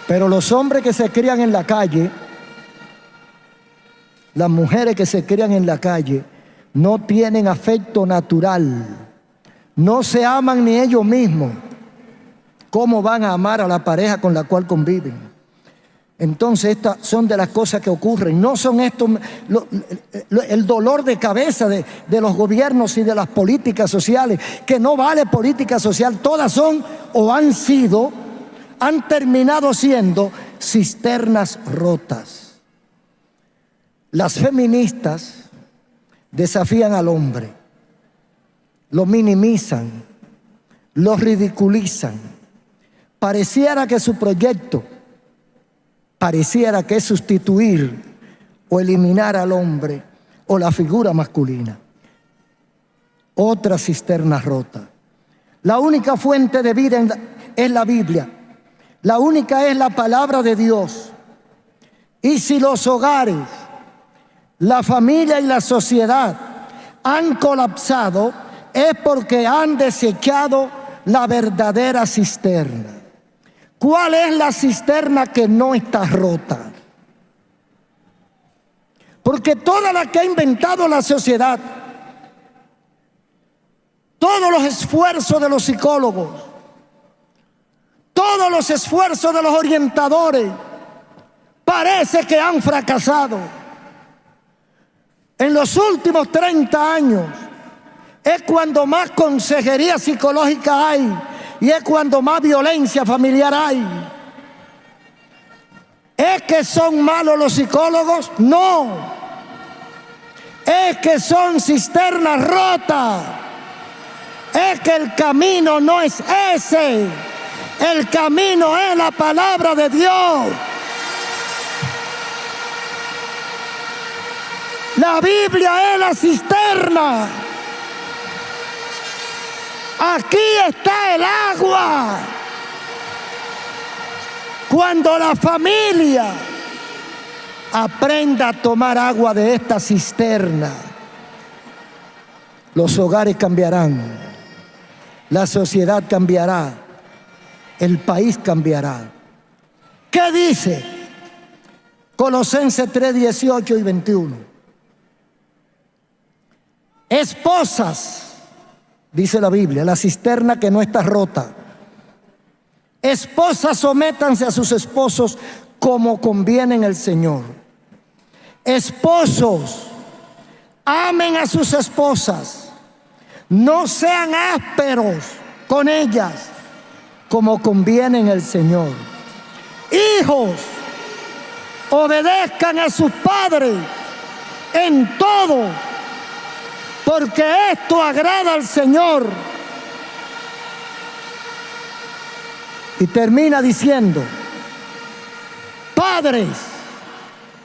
Pero los hombres que se crían en la calle, las mujeres que se crían en la calle, no tienen afecto natural, no se aman ni ellos mismos. ¿Cómo van a amar a la pareja con la cual conviven? Entonces estas son de las cosas que ocurren. No son estos el dolor de cabeza de los gobiernos y de las políticas sociales, que no vale política social. Todas son o han terminado siendo cisternas rotas. Las feministas desafían al hombre, lo minimizan, lo ridiculizan. Pareciera que su proyecto es sustituir o eliminar al hombre o la figura masculina. Otra cisterna rota. La única fuente de vida es la Biblia. La única es la palabra de Dios. Y si los hogares, la familia y la sociedad han colapsado, es porque han desechado la verdadera cisterna. ¿Cuál es la cisterna que no está rota? Porque toda la que ha inventado la sociedad, todos los esfuerzos de los psicólogos, todos los esfuerzos de los orientadores, parece que han fracasado. En los últimos 30 años es cuando más consejería psicológica hay y es cuando más violencia familiar hay. ¿Es que son malos los psicólogos? No. Es que son cisternas rotas. Es que el camino no es ese. El camino es la palabra de Dios. La Biblia es la cisterna. Aquí está el agua. Cuando la familia aprenda a tomar agua de esta cisterna, los hogares cambiarán, la sociedad cambiará, el país cambiará. ¿Qué dice Colosenses 3, 18 y 21? Esposas, dice la Biblia, la cisterna que no está rota. Esposas, sométanse a sus esposos como conviene en el Señor. Esposos, amen a sus esposas. No sean ásperos con ellas, como conviene en el Señor. Hijos, obedezcan a sus padres en todo, porque esto agrada al Señor. Y termina diciendo: padres,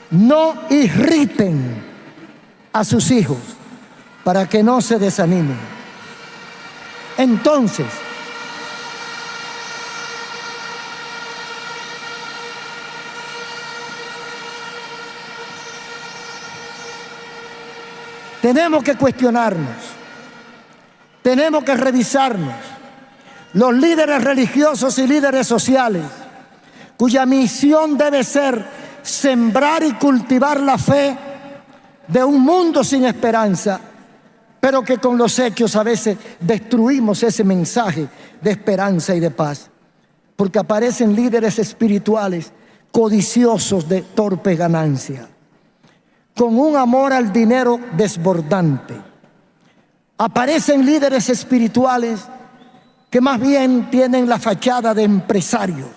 no irriten a sus hijos para que no se desanimen. Entonces, tenemos que cuestionarnos, tenemos que revisarnos. Los líderes religiosos y líderes sociales, cuya misión debe ser sembrar y cultivar la fe de un mundo sin esperanza, pero que con los hechos a veces destruimos ese mensaje de esperanza y de paz, porque aparecen líderes espirituales codiciosos de torpe ganancia, con un amor al dinero desbordante. Aparecen líderes espirituales que más bien tienen la fachada de empresarios.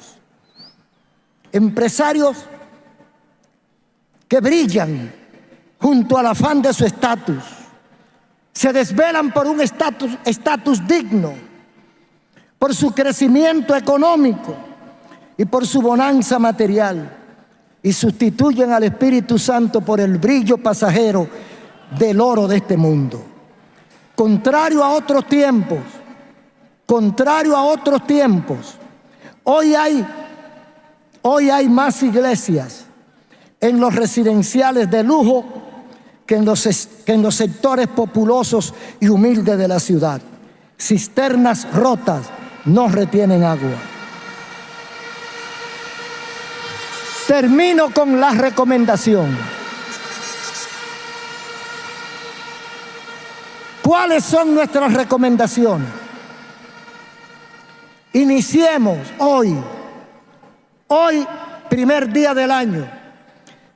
Empresarios que brillan junto al afán de su estatus. se desvelan por un estatus digno, por su crecimiento económico y por su bonanza material, y sustituyen al Espíritu Santo por el brillo pasajero del oro de este mundo. Contrario a otros tiempos, hoy hay más iglesias en los residenciales de lujo que en los sectores populosos y humildes de la ciudad. Cisternas rotas no retienen agua. Termino con la recomendación. ¿Cuáles son nuestras recomendaciones? Iniciemos hoy, primer día del año,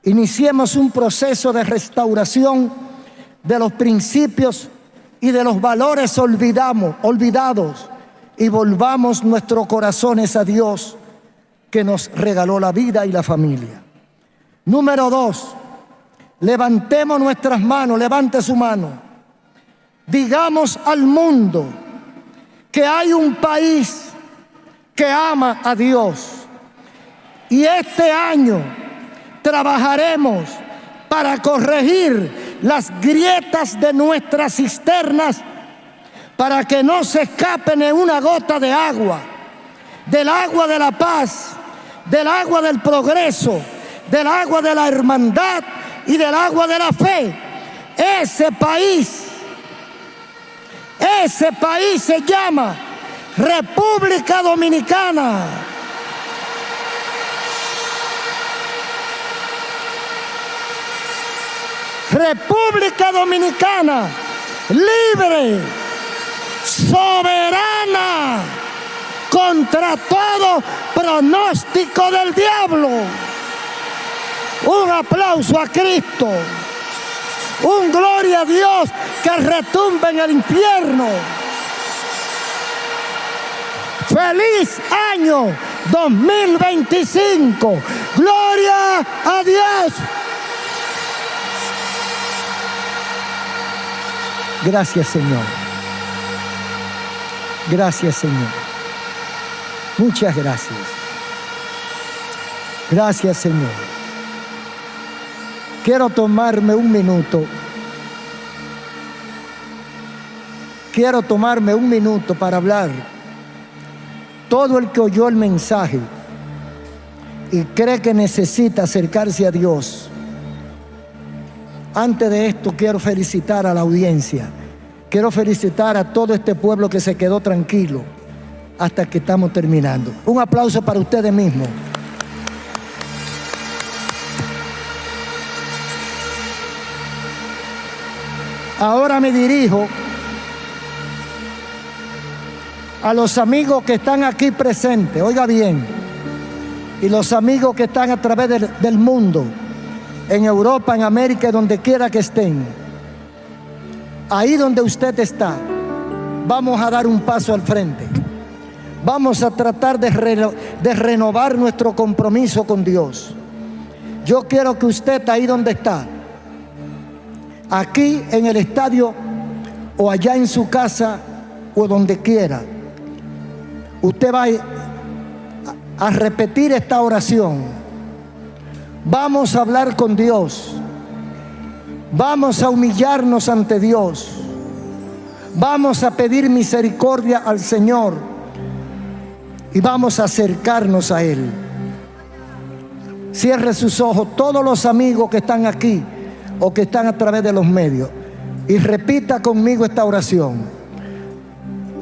iniciemos un proceso de restauración de los principios y de los valores olvidados, y volvamos nuestros corazones a Dios, que nos regaló la vida y la familia. Número 2, levantemos nuestras manos, levante su mano. Digamos al mundo que hay un país que ama a Dios, y este año trabajaremos para corregir las grietas de nuestras cisternas, para que no se escape ni una gota de agua, del agua de la paz, del agua del progreso, del agua de la hermandad y del agua de la fe. Ese país se llama República Dominicana. República Dominicana, libre, soberana, contra todo pronóstico del diablo. Un aplauso a Cristo. Un gloria a Dios que retumbe en el infierno. ¡Feliz año 2025! ¡Gloria a Dios! Gracias, Señor. Gracias, Señor. Muchas gracias. Gracias, Señor. Quiero tomarme un minuto. Quiero tomarme un minuto para hablar. Todo el que oyó el mensaje y cree que necesita acercarse a Dios. Antes de esto quiero felicitar a la audiencia. Quiero felicitar a todo este pueblo que se quedó tranquilo hasta que estamos terminando. Un aplauso para ustedes mismos. Ahora me dirijo a los amigos que están aquí presentes, oiga bien, y los amigos que están a través del mundo, en Europa, en América, donde quiera que estén. Ahí donde usted está, vamos a dar un paso al frente. Vamos a tratar de renovar nuestro compromiso con Dios. Yo quiero que usted, ahí donde está, aquí en el estadio o allá en su casa o donde quiera, usted va a repetir esta oración. Vamos a hablar con Dios. Vamos a humillarnos ante Dios. Vamos a pedir misericordia al Señor y vamos a acercarnos a Él. Cierre sus ojos, todos los amigos que están aquí o que están a través de los medios, y repita conmigo esta oración.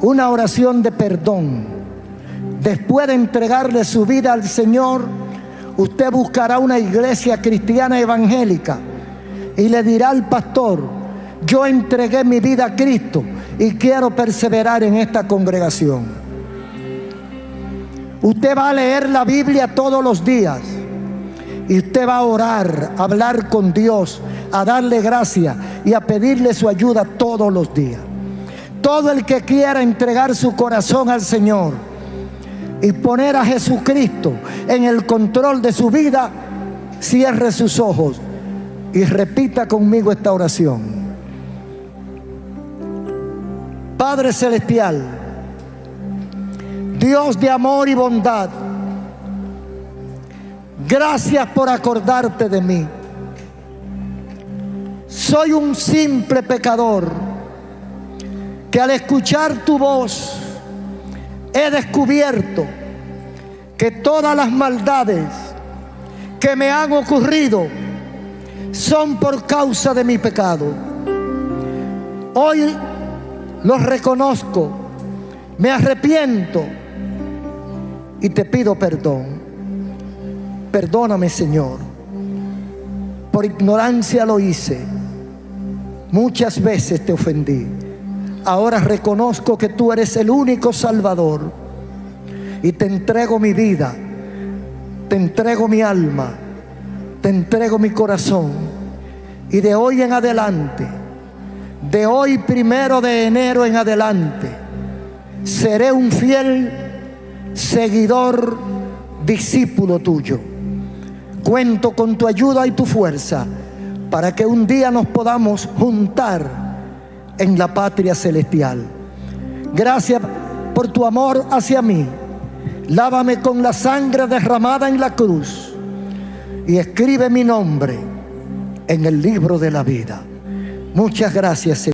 Una oración de perdón. Después de entregarle su vida al Señor, usted buscará una iglesia cristiana evangélica y le dirá al pastor: yo entregué mi vida a Cristo y quiero perseverar en esta congregación. Usted va a leer la Biblia todos los días y usted va a orar, a hablar con Dios, a darle gracia y a pedirle su ayuda todos los días. Todo el que quiera entregar su corazón al Señor y poner a Jesucristo en el control de su vida, cierre sus ojos y repita conmigo esta oración. Padre celestial, Dios de amor y bondad, gracias por acordarte de mí. Soy un simple pecador que al escuchar tu voz he descubierto que todas las maldades que me han ocurrido son por causa de mi pecado. Hoy los reconozco, me arrepiento y te pido perdón. Perdóname, Señor. Por ignorancia lo hice. Muchas veces te ofendí. Ahora reconozco que tú eres el único Salvador y te entrego mi vida, te entrego mi alma, te entrego mi corazón. Y de hoy en adelante, de hoy 1 de enero en adelante, seré un fiel seguidor, discípulo tuyo. Cuento con tu ayuda y tu fuerza para que un día nos podamos juntar en la patria celestial. Gracias por tu amor hacia mí. Lávame con la sangre derramada en la cruz y escribe mi nombre en el libro de la vida. Muchas gracias, Señor.